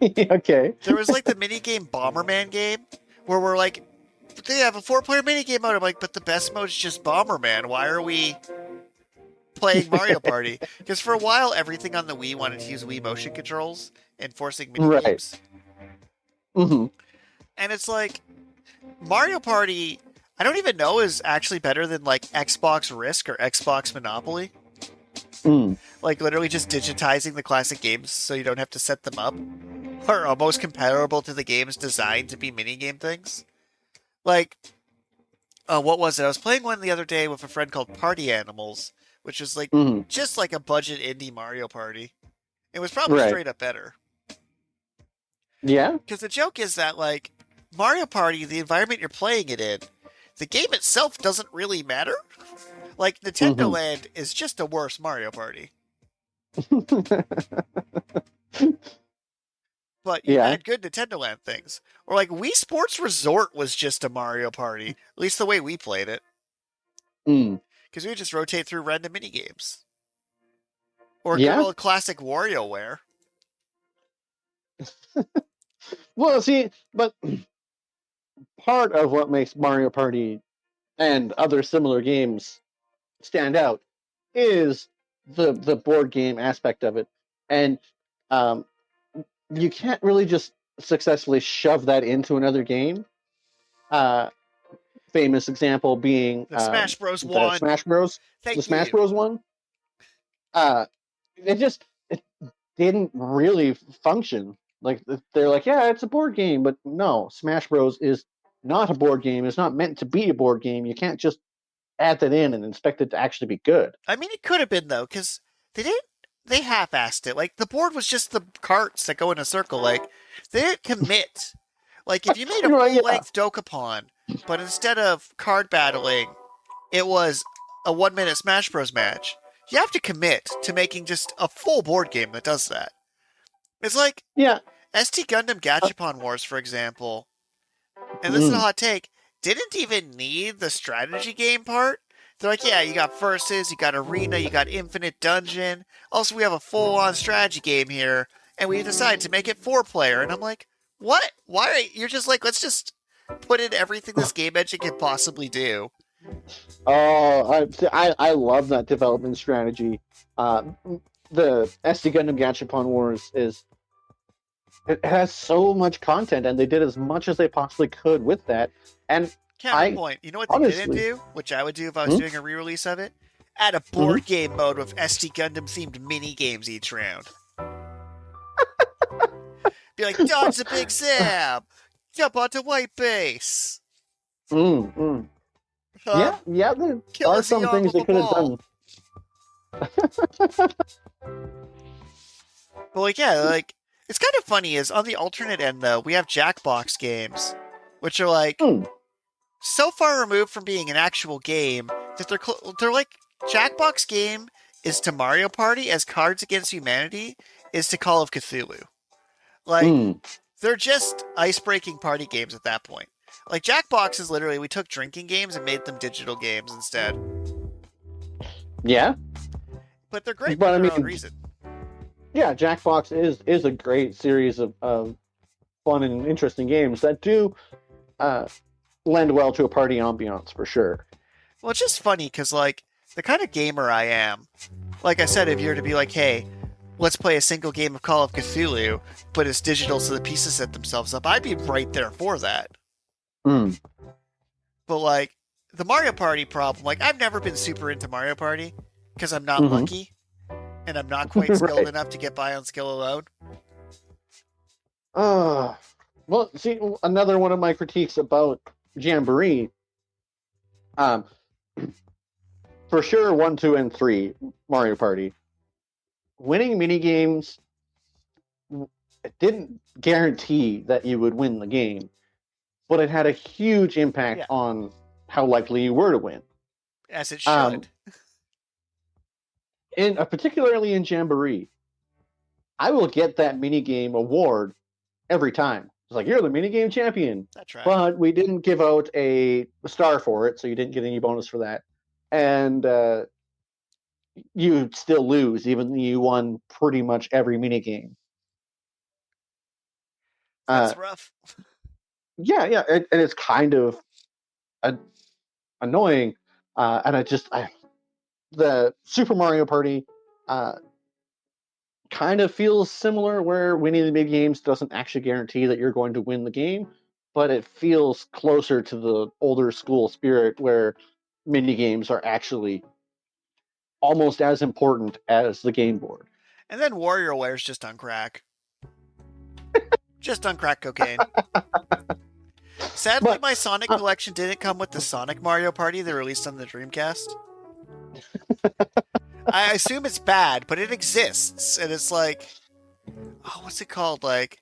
Speaker 2: Okay.
Speaker 1: There was, like, the minigame Bomberman game, where we're like, they have a 4-player minigame mode. I'm like, but the best mode is just Bomberman. Why are we playing Mario Party? Because for a while, everything on the Wii wanted to use Wii motion controls, enforcing minigames.
Speaker 2: Right.
Speaker 1: And it's like, Mario Party, I don't even know, is actually better than, like, Xbox Risk or Xbox Monopoly. Like, literally just digitizing the classic games so you don't have to set them up. Are almost comparable to the games designed to be minigame things. Like, what was it? I was playing one the other day with a friend called Party Animals, which was like just like a budget indie Mario Party. It was probably straight up better.
Speaker 2: Yeah?
Speaker 1: Because the joke is that, like, Mario Party, the environment you're playing it in, the game itself doesn't really matter. Like, Nintendo Land is just a worse Mario Party. But you had good Nintendo Land things. Or, like, Wii Sports Resort was just a Mario Party. At least the way we played it. Because we would just rotate through random minigames. Or good old classic WarioWare.
Speaker 2: Well, see, but part of what makes Mario Party and other similar games stand out is the board game aspect of it. And you can't really just successfully shove that into another game. Famous example being
Speaker 1: the Smash Bros. One.
Speaker 2: Smash Bros. Smash Bros. One. It didn't really function. Like, they're like, yeah, it's a board game, but no, Smash Bros. Is not a board game. It's not meant to be a board game. You can't just add that in and expect it to actually be good.
Speaker 1: I mean, it could have been, though, because they half-assed it. Like, the board was just the carts that go in a circle. Like, they didn't commit. Like, if you made a full-length Dokapon, but instead of card battling, it was a 1-minute Smash Bros. Match, you have to commit to making just a full board game that does that. It's like ST Gundam Gachapon Wars, for example, and this is a hot take, didn't even need the strategy game part. They're like, yeah, you got versus, you got arena, you got infinite dungeon. Also, we have a full-on strategy game here, and we decided to make it 4-player. And I'm like, what? Why are you're just like, let's just put in everything this game engine can possibly do.
Speaker 2: Oh, I love that development strategy. The SD Gundam Gachapon Wars it has so much content, and they did as much as they possibly could with that. And
Speaker 1: counterpoint, you know what they didn't do, which I would do if I was doing a re-release of it? Add a board game mode with SD Gundam themed mini games each round. Be like, dodge the big Zab, jump onto white base.
Speaker 2: Yeah, there are some things they could have done.
Speaker 1: But like, yeah, like, it's kind of funny is on the alternate end though, we have Jackbox games, which are like so far removed from being an actual game that they're like, Jackbox game is to Mario Party as Cards Against Humanity is to Call of Cthulhu. Like, they're just ice-breaking party games at that point. Like, Jackbox is literally, we took drinking games and made them digital games instead.
Speaker 2: Yeah,
Speaker 1: but they're great for
Speaker 2: but I
Speaker 1: their own
Speaker 2: mean,
Speaker 1: reason.
Speaker 2: yeah, Jackbox is a great series of fun and interesting games that do uh, lend well to a party ambiance for sure.
Speaker 1: Well, it's just funny because, like, the kind of gamer I am, like I said, if you were to be like, hey, let's play a single game of Call of Cthulhu, but it's digital so the pieces set themselves up, I'd be right there for that.
Speaker 2: Mm.
Speaker 1: But, like, the Mario Party problem, like, I've never been super into Mario Party because I'm not
Speaker 2: Hmm.
Speaker 1: lucky and I'm not quite skilled
Speaker 2: Right.
Speaker 1: enough to get by on skill alone.
Speaker 2: Uh, well, see, another one of my critiques about Jamboree, um, for sure, 1, 2, and 3, Mario Party. Winning mini games, it didn't guarantee that you would win the game, but it had a huge impact
Speaker 1: Yeah,
Speaker 2: on how likely you were to win.
Speaker 1: as it
Speaker 2: Um,
Speaker 1: should.
Speaker 2: particularly in Jamboree, I will get that mini game award every time. It's like, you're the mini game champion,
Speaker 1: That's right.
Speaker 2: but we didn't give out a star for it, so you didn't get any bonus for that. And you still lose, even though you won pretty much every mini game.
Speaker 1: That's
Speaker 2: Uh,
Speaker 1: rough.
Speaker 2: yeah, and it's kind of uh, annoying. And the Super Mario Party uh, kind of feels similar, where winning the big games doesn't actually guarantee that you're going to win the game, but it feels closer to the older school spirit where mini games are actually almost as important as the game board.
Speaker 1: And then WarioWare's just on crack. Just on crack cocaine. Sadly,
Speaker 2: But
Speaker 1: my Sonic collection didn't come with the Sonic Mario Party they released on the Dreamcast. I assume it's bad, but it exists, and it's like, oh, what's it called? Like,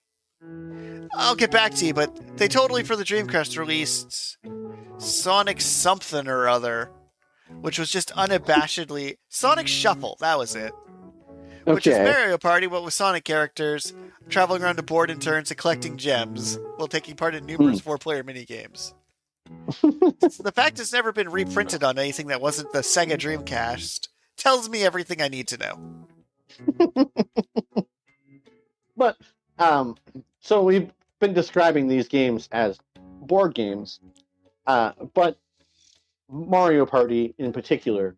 Speaker 1: I'll get back to you, but they totally for the Dreamcast released Sonic something or other, which was just unabashedly Sonic Shuffle. That was it. Which is
Speaker 2: okay,
Speaker 1: Mario Party, but with Sonic characters traveling around a board in turns and collecting gems while taking part in numerous 4-player minigames. The fact it's never been reprinted on anything that wasn't the Sega Dreamcast tells me everything I need to know.
Speaker 2: but um, so we've been describing these games as board games, but Mario Party in particular,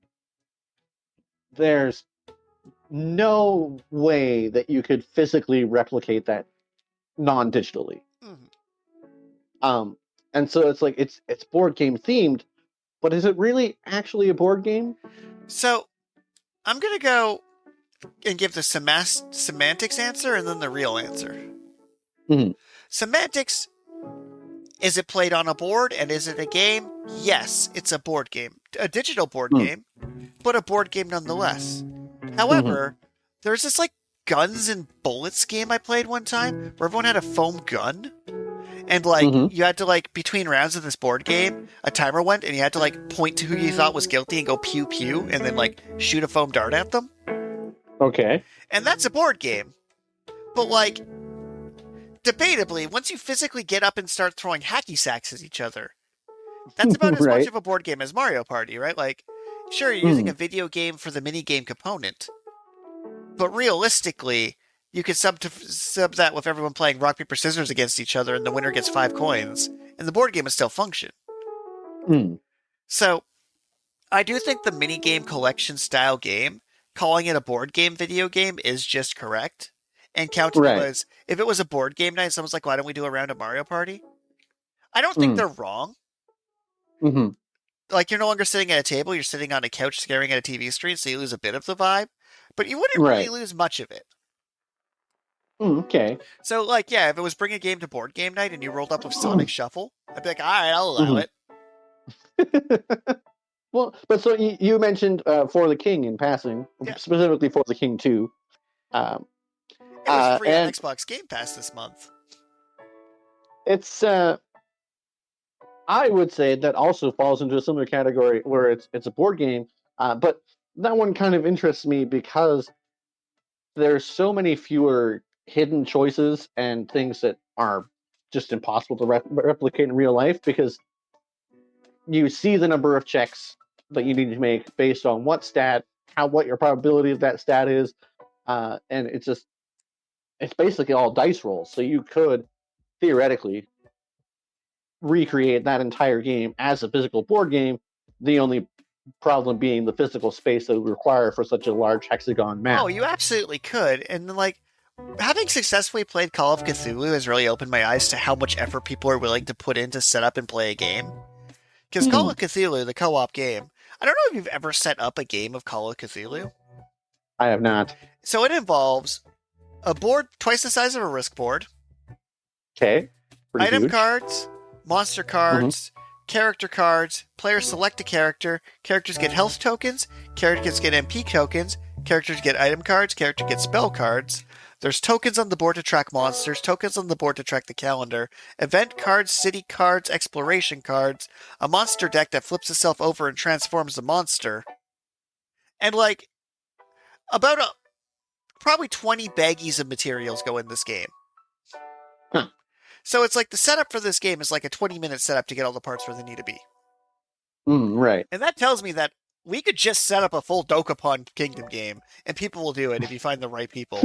Speaker 2: there's no way that you could physically replicate that non-digitally.
Speaker 1: Mhm.
Speaker 2: Um, and so it's like it's board game themed, but is it really actually a board game?
Speaker 1: So, I'm going to go and give the semantics answer and then the real answer.
Speaker 2: Mhm.
Speaker 1: Semantics, is it played on a board and is it a game? Yes, it's a board game. A digital board
Speaker 2: Mm.
Speaker 1: game, but a board game nonetheless.
Speaker 2: Mm-hmm.
Speaker 1: However, there's this like guns and bullets game I played one time where everyone had a foam gun. And like
Speaker 2: Mhm.
Speaker 1: you had to like between rounds of this board game, a timer went and you had to like point to who you thought was guilty and go pew pew and then like shoot a foam dart at them.
Speaker 2: Okay.
Speaker 1: And that's a board game. But like debatably, once you physically get up and start throwing hacky sacks at each other, that's about as much
Speaker 2: Right.
Speaker 1: of a board game as Mario Party, right? Like, sure, you're using a video game for the mini game component, but realistically, you could sub that with everyone playing rock paper scissors against each other, and the winner gets 5 coins, and the board game would still function.
Speaker 2: Mm.
Speaker 1: So, I do think the mini game collection style game, calling it a board game video game, is just correct. And counting it
Speaker 2: Right.
Speaker 1: was, if it was a board game night, someone's like, "Why don't we do a round of Mario Party?" I don't think they're wrong.
Speaker 2: Mm-hmm.
Speaker 1: Like, you're no longer sitting at a table, you're sitting on a couch staring at a TV screen, so you lose a bit of the vibe, but you wouldn't really
Speaker 2: Right.
Speaker 1: lose much of it.
Speaker 2: Okay.
Speaker 1: So, like, yeah, if it was bring a game to board game night and you rolled up with Sonic Shuffle, I'd be like, all right, I'll allow it.
Speaker 2: Well, but so you mentioned For the King in passing,
Speaker 1: Yeah.
Speaker 2: specifically For the King 2.
Speaker 1: It was free on
Speaker 2: And
Speaker 1: Xbox Game Pass this month.
Speaker 2: it's I would say that also falls into a similar category where it's a board game, but that one kind of interests me because there's so many fewer hidden choices and things that are just impossible to replicate in real life, because you see the number of checks that you need to make based on what stat what your probability of that stat is, and it's basically all dice rolls. So you could theoretically recreate that entire game as a physical board game. The only problem being the physical space that would require for such a large hexagon map.
Speaker 1: Oh, you absolutely could. And like having successfully played Call of Cthulhu has really opened my eyes to how much effort people are willing to put in to set up and play a game. Because Call of Cthulhu, the co-op game, I don't know if you've ever set up a game of Call of Cthulhu.
Speaker 2: I have not.
Speaker 1: So it involves a board twice the size of a Risk board.
Speaker 2: Okay.
Speaker 1: Item
Speaker 2: huge.
Speaker 1: cards, monster cards, character cards. Players select a character. Characters get health tokens. Characters get MP tokens. Characters get item cards. Character gets spell cards. There's tokens on the board to track monsters, tokens on the board to track the calendar, event cards, city cards, exploration cards, a monster deck that flips itself over and transforms the monster. And like, about probably 20 baggies of materials go in this game.
Speaker 2: Huh.
Speaker 1: So it's like the setup for this game is like a 20-minute setup to get all the parts where they need to be.
Speaker 2: Right.
Speaker 1: And that tells me that we could just set up a full Dokapon Kingdom game, and people will do it if you find the right people.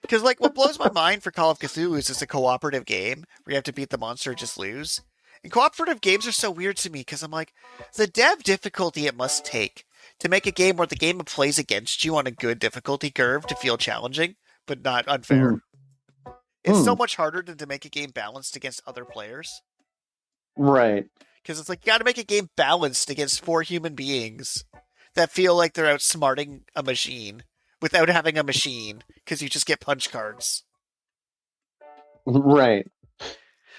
Speaker 1: Because, like, what blows my mind for Call of Cthulhu is it's a cooperative game where you have to beat the monster or just lose. And cooperative games are so weird to me because I'm like, the dev difficulty it must take to make a game where the game plays against you on a good difficulty curve to feel challenging, but not unfair. It's so much harder than to make a game balanced against other players.
Speaker 2: Right.
Speaker 1: Because it's like, you gotta make a game balanced against 4 human beings that feel like they're outsmarting a machine without having a machine, because you just get punch cards.
Speaker 2: Right.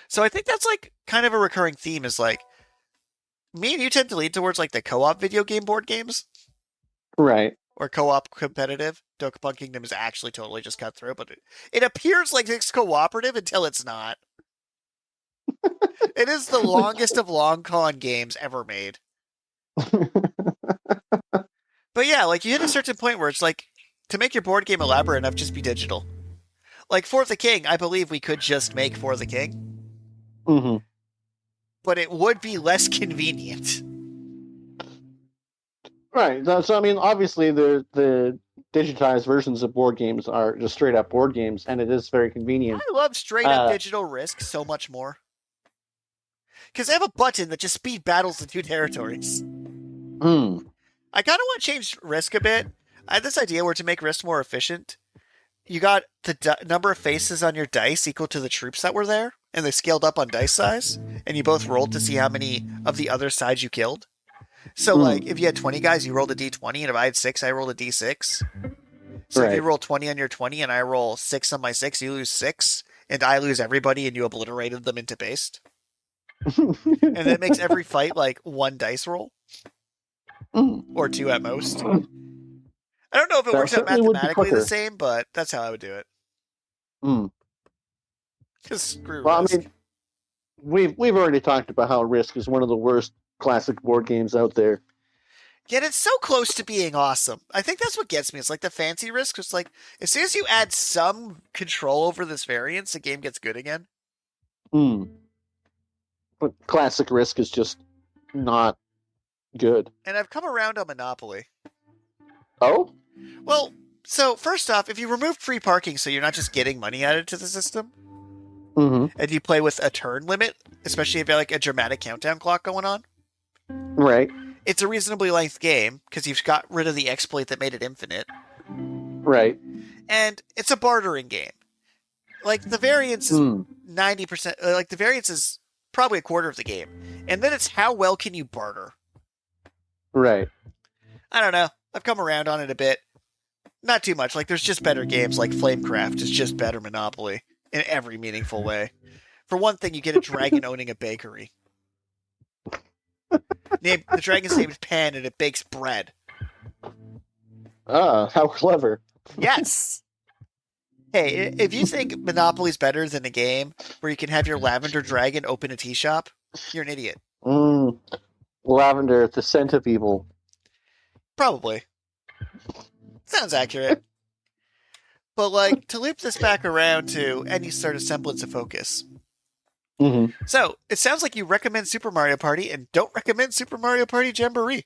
Speaker 1: So I think that's like kind of a recurring theme is like, me and you tend to lead towards like the co-op video game board games.
Speaker 2: Right.
Speaker 1: Or co-op competitive. Dokapon Kingdom is actually totally just cut through, but it appears like it's cooperative until it's not. It is the longest of long con games ever made. But yeah, like you hit a certain point where it's like, to make your board game elaborate enough, just be digital. Like For the King, I believe we could just make For the King. But it would be less convenient.
Speaker 2: Right. So I mean, obviously, the digitized versions of board games are just straight up board games, and it is very convenient.
Speaker 1: I love straight up digital Risk so much more. Because I have a button that just speed battles the 2 territories. I kind of want to change Risk a bit. I had this idea where to make Risk more efficient, you got the number of faces on your dice equal to the troops that were there, and they scaled up on dice size, and you both rolled to see how many of the other sides you killed. So, like, if you had 20 guys, you rolled a d20, and if I had 6, I rolled a d6. So if you roll 20 on your 20, and I roll 6 on my 6, you lose 6, and I lose everybody, and you obliterated them into paste. And that makes every fight, like, 1 dice roll. Or 2 at most. I don't know if it works out mathematically the same, but that's how I would do it. Because screw Risk.
Speaker 2: I mean, we've already talked about how Risk is one of the worst classic board games out there.
Speaker 1: Yet it's so close to being awesome. I think that's what gets me. It's like the fancy Risk. It's like, as soon as you add some control over this variance, the game gets good again.
Speaker 2: But classic Risk is just not good.
Speaker 1: And I've come around on Monopoly.
Speaker 2: Oh?
Speaker 1: Well, so first off, if you remove free parking so you're not just getting money added to the system, and you play with a turn limit, especially if you have like a dramatic countdown clock going on,
Speaker 2: right?
Speaker 1: It's a reasonably length game because you've got rid of the exploit that made it infinite.
Speaker 2: Right.
Speaker 1: And it's a bartering game. Like the variance is 90%, like the variance is probably a quarter of the game. And then it's how well can you barter?
Speaker 2: Right.
Speaker 1: I don't know. I've come around on it a bit. Not too much. Like, there's just better games, like Flamecraft is just better Monopoly in every meaningful way. For one thing, you get a dragon owning a bakery. The dragon's name is Pan, and it bakes bread.
Speaker 2: Ah, how clever.
Speaker 1: Yes! Hey, if you think Monopoly's better than a game where you can have your lavender dragon open a tea shop, you're an idiot.
Speaker 2: Lavender, the scent of evil.
Speaker 1: Probably. Sounds accurate. But, like, to loop this back around to any sort of semblance of focus. So, it sounds like you recommend Super Mario Party and don't recommend Super Mario Party Jamboree.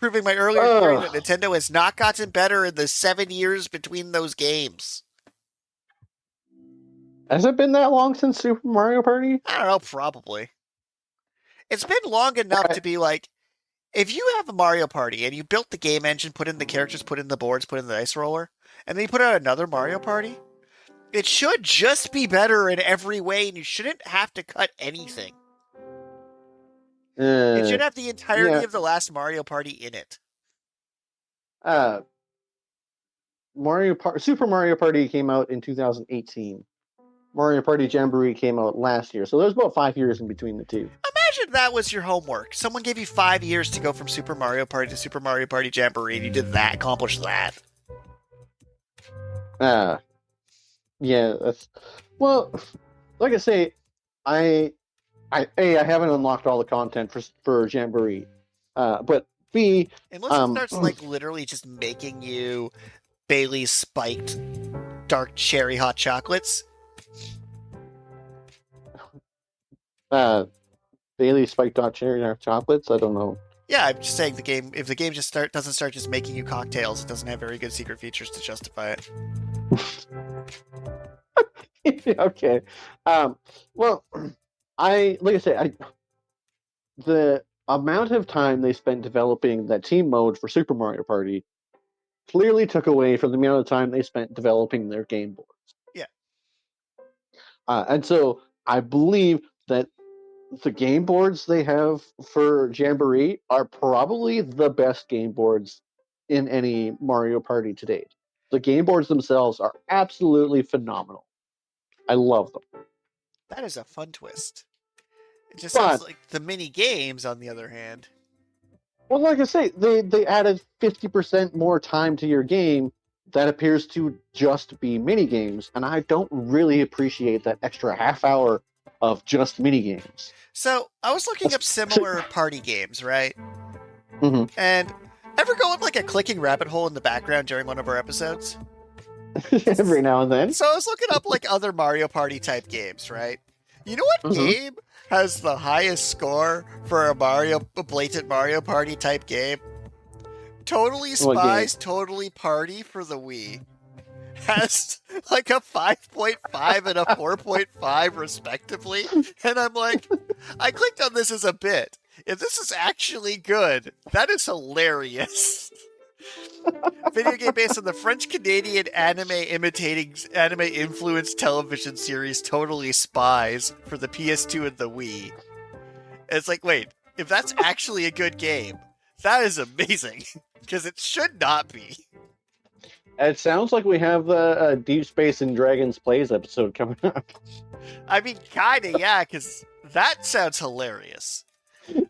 Speaker 1: proving my earlier theory that
Speaker 2: Ugh.
Speaker 1: Nintendo has not gotten better in the 7 years between those games.
Speaker 2: Has it been that long since Super Mario Party?
Speaker 1: I don't know, probably. It's been long enough to be like, if you have a Mario Party and you built the game engine, put in the characters, put in the boards, put in the dice roller, and then you put out another Mario Party, it should just be better in every way, and you shouldn't have to cut anything. It should have the entirety of the last Mario Party in it.
Speaker 2: Super Mario Party came out in 2018. Mario Party Jamboree came out last year, so there's about 5 years in between the two.
Speaker 1: Imagine that was your homework. Someone gave you 5 years to go from Super Mario Party to Super Mario Party Jamboree, and you did that, accomplished that.
Speaker 2: Yeah, that's well. Like I say, I haven't unlocked all the content for Jamboree, but B,
Speaker 1: unless it starts like literally just making you Bailey's spiked dark cherry hot chocolates.
Speaker 2: Bailey's spiked hot cherry dark chocolates. I don't know.
Speaker 1: Yeah, I'm just saying if the game just doesn't start just making you cocktails, it doesn't have very good secret features to justify it.
Speaker 2: Okay. Well, the amount of time they spent developing that team mode for Super Mario Party clearly took away from the amount of time they spent developing their game boards.
Speaker 1: Yeah.
Speaker 2: And so I believe that the game boards they have for Jamboree are probably the best game boards in any Mario Party to date. The game boards themselves are absolutely phenomenal. I love them.
Speaker 1: That is a fun twist. It just sounds like the mini games, on the other hand.
Speaker 2: Well, like I say, they added 50% more time to your game that appears to just be mini games, and I don't really appreciate that extra half hour of just mini games.
Speaker 1: So I was looking up similar party games, right?
Speaker 2: Mm-hmm.
Speaker 1: And ever go on like a clicking rabbit hole in the background during one of our episodes?
Speaker 2: Every now and then.
Speaker 1: So I was looking up like other Mario Party type games, right? You know what game has the highest score for a blatant Mario Party type game? Totally Spies, Totally Party for the Wii has like a 5.5 and a 4.5 respectively. And I'm like, I clicked on this as a bit. If this is actually good, that is hilarious. Video game based on the French-Canadian anime-influenced television series Totally Spies for the PS2 and the Wii. And it's like, wait, if that's actually a good game, that is amazing. Because it should not be.
Speaker 2: It sounds like we have the Deep Space and Dragons Plays episode coming up.
Speaker 1: I mean, kinda, yeah, because that sounds hilarious.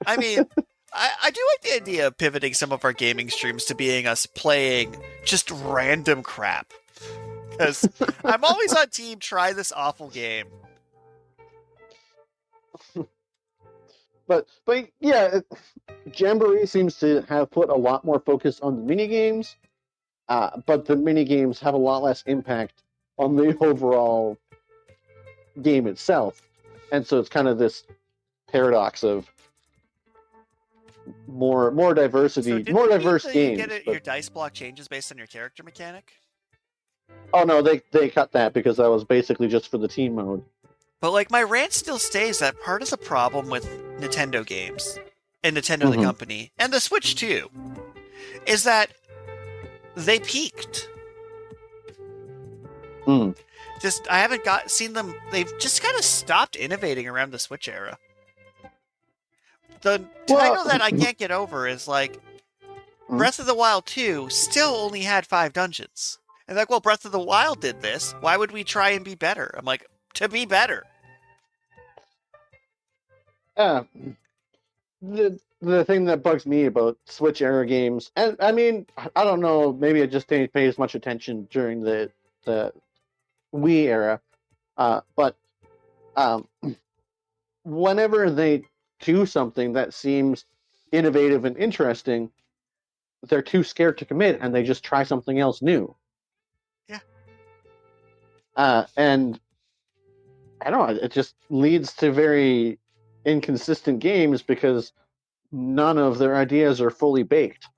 Speaker 1: I mean, I do like the idea of pivoting some of our gaming streams to being us playing just random crap. Because I'm always on team try this awful game.
Speaker 2: But yeah, Jamboree seems to have put a lot more focus on the mini games, but the mini games have a lot less impact on the overall game itself, and so it's kind of this paradox of more diversity, more diverse games.
Speaker 1: You get your dice block changes based on your character mechanic?
Speaker 2: Oh no, they cut that because that was basically just for the team mode.
Speaker 1: But like my rant still stays that part of the problem with Nintendo games and Nintendo the company and the Switch too is that they peaked. Just I haven't seen them. They've just kind of stopped innovating around the Switch era. The title that I can't get over is like Breath of the Wild 2 still only had 5 dungeons. And like, well, Breath of the Wild did this. Why would we try and be better? I'm like, to be better.
Speaker 2: The thing that bugs me about Switch era games, and I mean, I don't know, maybe I just didn't pay as much attention during the Wii era, but whenever they do something that seems innovative and interesting, they're too scared to commit and they just try something else new.
Speaker 1: Yeah.
Speaker 2: And I don't know, it just leads to very inconsistent games because none of their ideas are fully baked.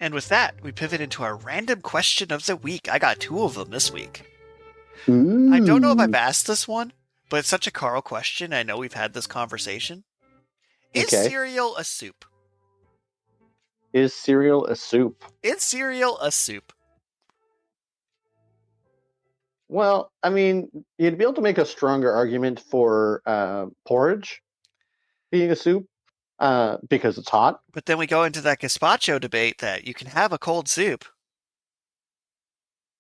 Speaker 1: And with that, we pivot into our random question of the week. I got 2 of them this week.
Speaker 2: Ooh.
Speaker 1: I don't know if I've asked this one, but it's such a Carl question. I know we've had this conversation. Is
Speaker 2: Okay.
Speaker 1: cereal a soup?
Speaker 2: Is cereal a soup?
Speaker 1: Is cereal a soup?
Speaker 2: Well, I mean, you'd be able to make a stronger argument for porridge being a soup because it's hot.
Speaker 1: But then we go into that gazpacho debate that you can have a cold soup.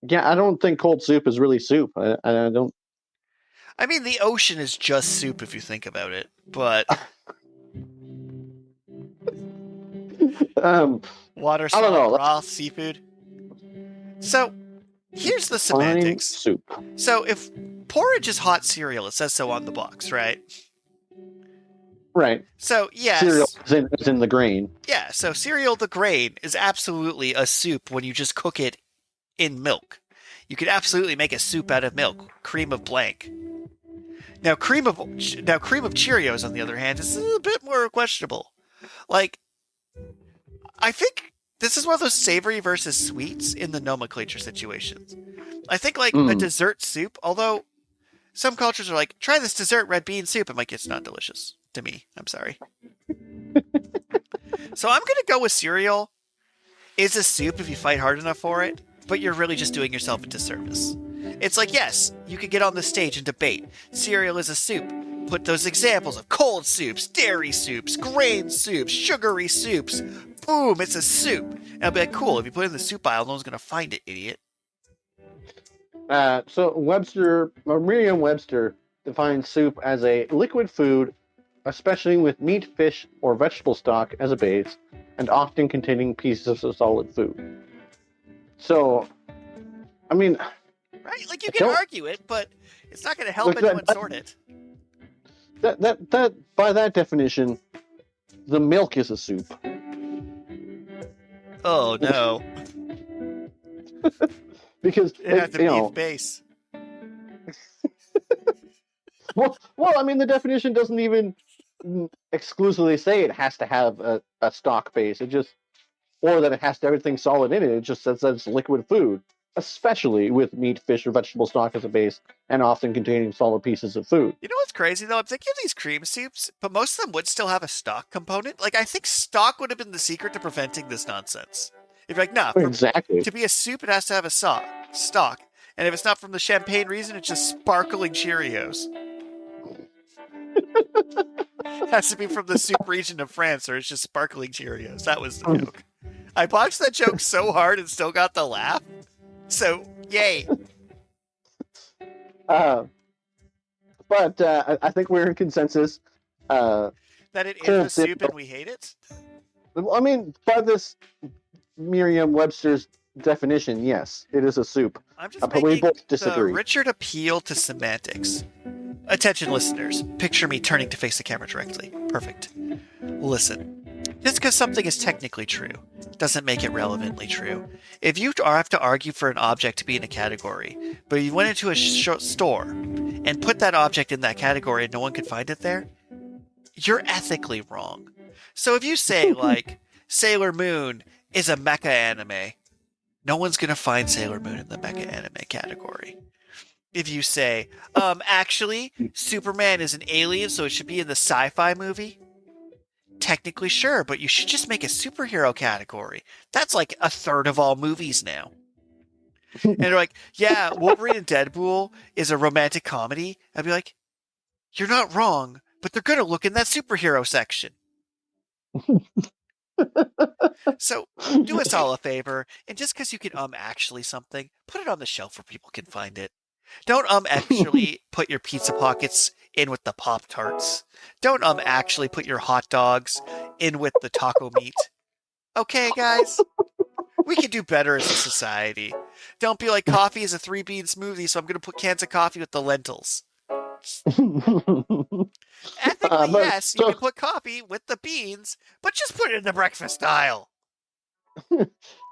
Speaker 2: Yeah, I don't think cold soup is really soup. I don't.
Speaker 1: I mean, the ocean is just soup if you think about it, but water,
Speaker 2: I don't know.
Speaker 1: salt, broth, seafood. So, here's the
Speaker 2: Fine
Speaker 1: semantics.
Speaker 2: soup.
Speaker 1: So, if porridge is hot cereal, it says so on the box, right?
Speaker 2: Right.
Speaker 1: So, yes.
Speaker 2: Cereal is in the grain.
Speaker 1: Yeah, so cereal, the grain, is absolutely a soup when you just cook it in milk. You could absolutely make a soup out of milk, cream of blank. Now, cream of Cheerios, on the other hand, is a bit more questionable. Like, I think this is one of those savory versus sweets in the nomenclature situations. I think, like, a dessert soup, although some cultures are like, try this dessert red bean soup. I'm like, it's not delicious to me. I'm sorry. So I'm going to go with cereal is a soup if you fight hard enough for it, but you're really just doing yourself a disservice. It's like, yes, you could get on the stage and debate. Cereal is a soup. Put those examples of cold soups, dairy soups, grain soups, sugary soups. Boom, it's a soup. And I'll be like, cool, if you put it in the soup aisle, no one's going to find it, idiot.
Speaker 2: So Merriam-Webster defines soup as a liquid food, especially with meat, fish, or vegetable stock as a base, and often containing pieces of solid food. So, I mean,
Speaker 1: right? Like, you can argue it, but it's not going to help anyone sort it.
Speaker 2: That by that definition, the milk is a soup.
Speaker 1: Oh no!
Speaker 2: Because
Speaker 1: it has to be base.
Speaker 2: well, I mean, the definition doesn't even exclusively say it has to have a stock base. It just, or that it has to have everything solid in it. It just says that it's liquid food, especially with meat, fish, or vegetable stock as a base, and often containing solid pieces of food.
Speaker 1: You know what's crazy though? I'm thinking of these cream soups, but most of them would still have a stock component. Like, I think stock would have been the secret to preventing this nonsense. If you're like, nah,
Speaker 2: exactly.
Speaker 1: To be a soup, it has to have a stock. And if it's not from the champagne reason, it's just sparkling Cheerios. It has to be from the soup region of France, or it's just sparkling Cheerios. That was the joke. I botched that joke so hard and still got the laugh. So, yay.
Speaker 2: But I think we're in consensus.
Speaker 1: That it is a soup and we hate it?
Speaker 2: I mean, by this Merriam-Webster's definition, yes, it is a soup.
Speaker 1: I'm just
Speaker 2: but we both disagree.
Speaker 1: The Richard appeal to semantics. Attention listeners, picture me turning to face the camera directly. Perfect. Listen. Just because something is technically true doesn't make it relevantly true. If you have to argue for an object to be in a category, but you went into a store and put that object in that category and no one could find it there, you're ethically wrong. So if you say, like, Sailor Moon is a mecha anime, no one's going to find Sailor Moon in the mecha anime category. If you say, actually, Superman is an alien, so it should be in the sci-fi movie, technically sure, but you should just make a superhero category. That's like a third of all movies now. And they're like, yeah, Wolverine and Deadpool is a romantic comedy. I'd be like, you're not wrong, but they're going to look in that superhero section. So do us all a favor, and just because you can actually something, put it on the shelf where people can find it. Don't actually put your pizza pockets in with the Pop-Tarts. Don't actually put your hot dogs in with the taco meat. Okay, guys? We can do better as a society. Don't be like, coffee is a 3-bean smoothie, so I'm going to put cans of coffee with the lentils. Ethically, yes, you can put coffee with the beans, but just put it in the breakfast aisle.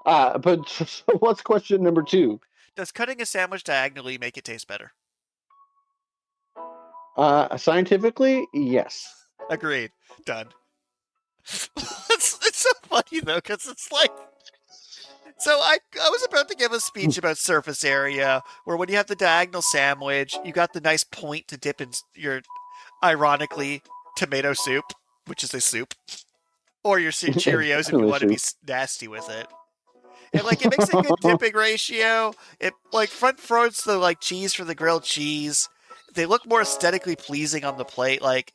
Speaker 2: But so what's question number 2?
Speaker 1: Does cutting a sandwich diagonally make it taste better?
Speaker 2: Scientifically, yes.
Speaker 1: Agreed. Done. It's so funny though, because it's like, So I was about to give a speech about surface area, where when you have the diagonal sandwich, you got the nice point to dip in your, ironically, tomato soup, which is a soup, or your
Speaker 2: It's
Speaker 1: Cheerios if you
Speaker 2: definitely
Speaker 1: want to be
Speaker 2: soup.
Speaker 1: nasty with it. And like it makes a good dipping ratio. It like front fronts the like cheese for the grilled cheese. They look more aesthetically pleasing on the plate. Like,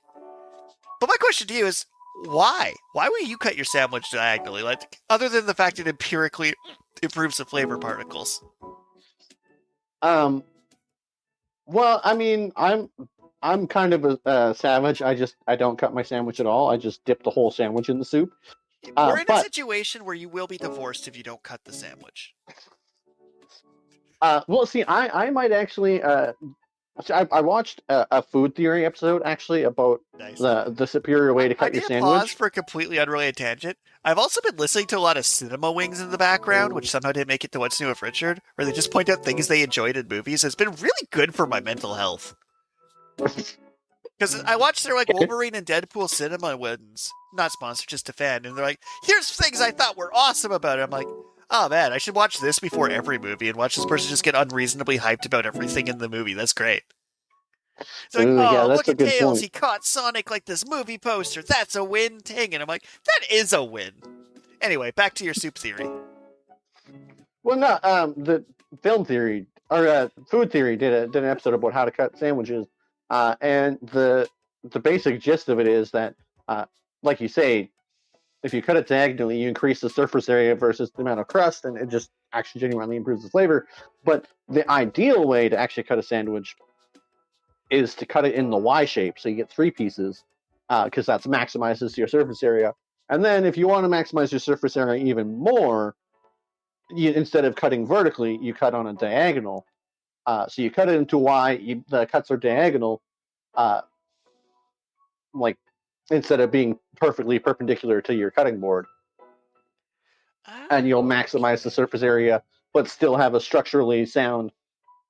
Speaker 1: but my question to you is, why? Why would you cut your sandwich diagonally? Like, other than the fact it empirically improves the flavor particles.
Speaker 2: Um, well, I mean, I'm kind of a savage. I don't cut my sandwich at all. I just dip the whole sandwich in the soup.
Speaker 1: We're in a
Speaker 2: But
Speaker 1: situation where you will be divorced if you don't cut the sandwich.
Speaker 2: well, see, I might actually I watched a food theory episode actually about
Speaker 1: Nice.
Speaker 2: the superior way to
Speaker 1: I
Speaker 2: cut your
Speaker 1: need to pause
Speaker 2: sandwich.
Speaker 1: for a completely unrelated tangent. I've also been listening to a lot of cinema wings in the background, which somehow didn't make it to What's New with Richard, where they just point out things they enjoyed in movies. It's been really good for my mental health. Because I watched their like
Speaker 2: Okay.
Speaker 1: Wolverine and Deadpool cinema wins, not sponsored, just a fan, and they're like, "Here's things I thought were awesome about it." I'm like, "Oh man, I should watch this before every movie and watch this person just get unreasonably hyped about everything in the movie. That's great." It's like,
Speaker 2: Ooh, yeah,
Speaker 1: "Oh,
Speaker 2: that's
Speaker 1: look
Speaker 2: a
Speaker 1: at
Speaker 2: good
Speaker 1: Tails,
Speaker 2: point.
Speaker 1: he caught Sonic like this movie poster. That's a win ting." And I'm like, "That is a win." Anyway, back to your soup theory.
Speaker 2: Well, no, the film theory or food theory did an episode about how to cut sandwiches, and the basic gist of it is that, like you say, if you cut it diagonally, you increase the surface area versus the amount of crust, and it just actually genuinely improves the flavor. But the ideal way to actually cut a sandwich is to cut it in the Y shape, so you get three pieces, because that maximizes your surface area. And then, if you want to maximize your surface area even more, instead of cutting vertically, you cut on a diagonal. So you cut it into Y. The cuts are diagonal, uh, like instead of being perfectly perpendicular to your cutting board, and you'll
Speaker 1: Oh,
Speaker 2: maximize the
Speaker 1: okay.
Speaker 2: surface area, but still have a structurally sound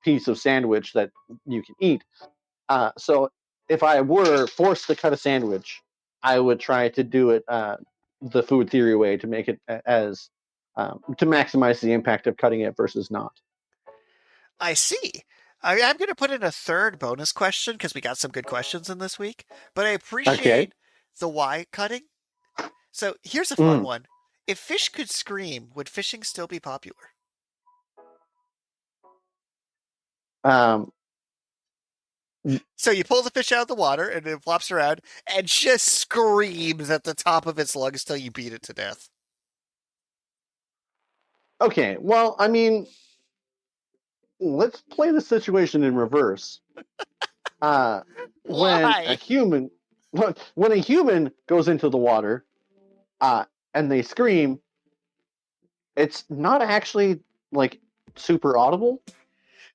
Speaker 2: piece of sandwich that you can eat. So if I were forced to cut a sandwich, I would try to do it the food theory way to make it as to maximize the impact of cutting it versus not.
Speaker 1: I see. I'm going to put in a third bonus question because we got some good questions in this week, but I
Speaker 2: Okay.
Speaker 1: appreciate the why cutting. So here's a fun
Speaker 2: Mm.
Speaker 1: one. If fish could scream, would fishing still be popular?
Speaker 2: Um,
Speaker 1: So you pull the fish out of the water and it flops around and just screams at the top of its lungs till you beat it to death.
Speaker 2: okay. Well, I mean, let's play the situation in reverse. Uh, when a
Speaker 1: Why?
Speaker 2: human, when a human goes into the water, uh, and they scream, it's not actually like super audible.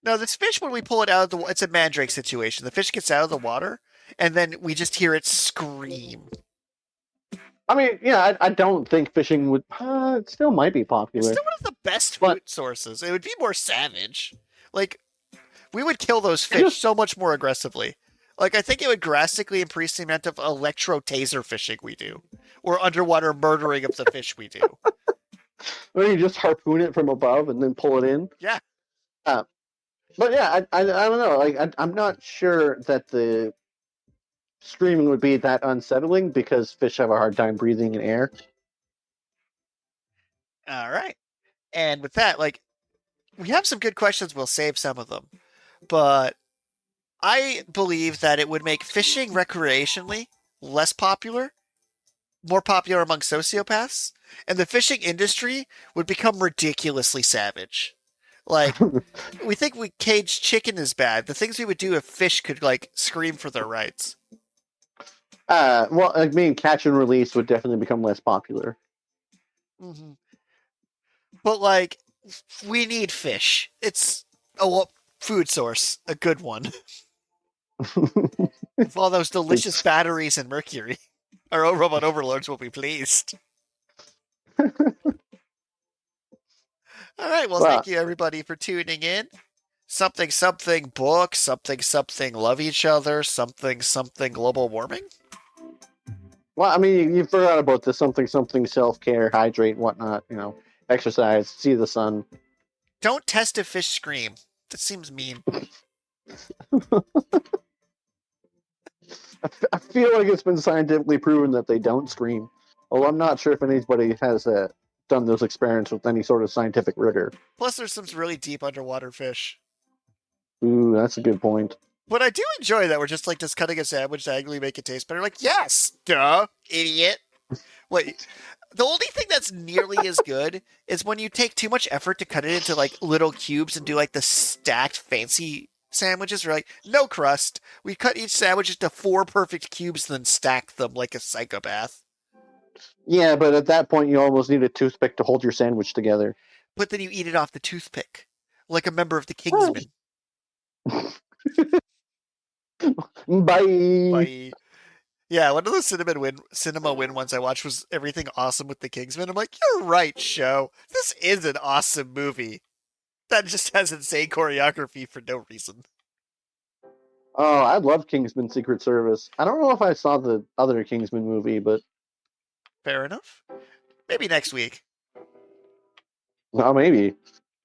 Speaker 1: No, this fish, when we pull it out of the, it's a mandrake situation. The fish gets out of the water and then we just hear it scream.
Speaker 2: I mean, yeah, I don't think fishing would. It still might be
Speaker 1: It's
Speaker 2: popular,
Speaker 1: still one of the best
Speaker 2: but
Speaker 1: food sources. It would be more savage. Like, we would kill those
Speaker 2: it
Speaker 1: fish
Speaker 2: just
Speaker 1: so much more aggressively. Like, I think it would drastically increase the amount of electro taser fishing we do, or underwater murdering of the fish we do.
Speaker 2: or you just harpoon it from above and then pull it in.
Speaker 1: Yeah.
Speaker 2: Uh, but yeah, I don't know. Like I'm not sure that the screaming would be that unsettling because fish have a hard time breathing in air.
Speaker 1: All right. And with that, like, we have some good questions. We'll save some of them. But I believe that it would make fishing recreationally less popular, more popular among sociopaths, and the fishing industry would become ridiculously savage. Like, we think we caged chicken is bad. The things we would do if fish could, like, scream for their rights.
Speaker 2: Well, I mean, catch and release would definitely become less popular.
Speaker 1: Mm-hmm. But, like, we need fish. It's a food source, a good one. With all those delicious
Speaker 2: It's
Speaker 1: batteries and mercury. Our own robot overlords will be pleased. All right, well, thank
Speaker 2: well,
Speaker 1: you everybody for tuning in. Something something book, something something love each other, something something global warming.
Speaker 2: well. I mean, you forgot about the something self care, hydrate, whatnot. You know. exercise, see the sun.
Speaker 1: Don't test if fish scream. That seems mean.
Speaker 2: I feel like it's been scientifically proven that they don't scream. Although I'm not sure if anybody has done those experiments with any sort of scientific rigor.
Speaker 1: Plus, there's some really deep underwater fish.
Speaker 2: Ooh, that's a good point.
Speaker 1: But I do enjoy that we're just like just cutting a sandwich to angrily make it taste better. Like, yes, duh, idiot. Wait, the only thing that's nearly as good is when you take too much effort to cut it into like little cubes and do like the stacked fancy sandwiches. We're like, no crust. We cut each sandwich into 4 perfect cubes, then stack them like a psychopath.
Speaker 2: Yeah, but at that point, you almost need a toothpick to hold your sandwich together.
Speaker 1: But then you eat it off the toothpick, like a member of the Kingsmen.
Speaker 2: Bye.
Speaker 1: Bye. Yeah, one of the cinema win ones I watched was Everything Awesome with the Kingsmen. I'm like, you're right, show. This is an awesome movie. That just has insane choreography for no reason.
Speaker 2: Oh, I love Kingsman Secret Service. I don't know if I saw the other Kingsman movie, but
Speaker 1: Fair enough. Maybe next week.
Speaker 2: well, maybe.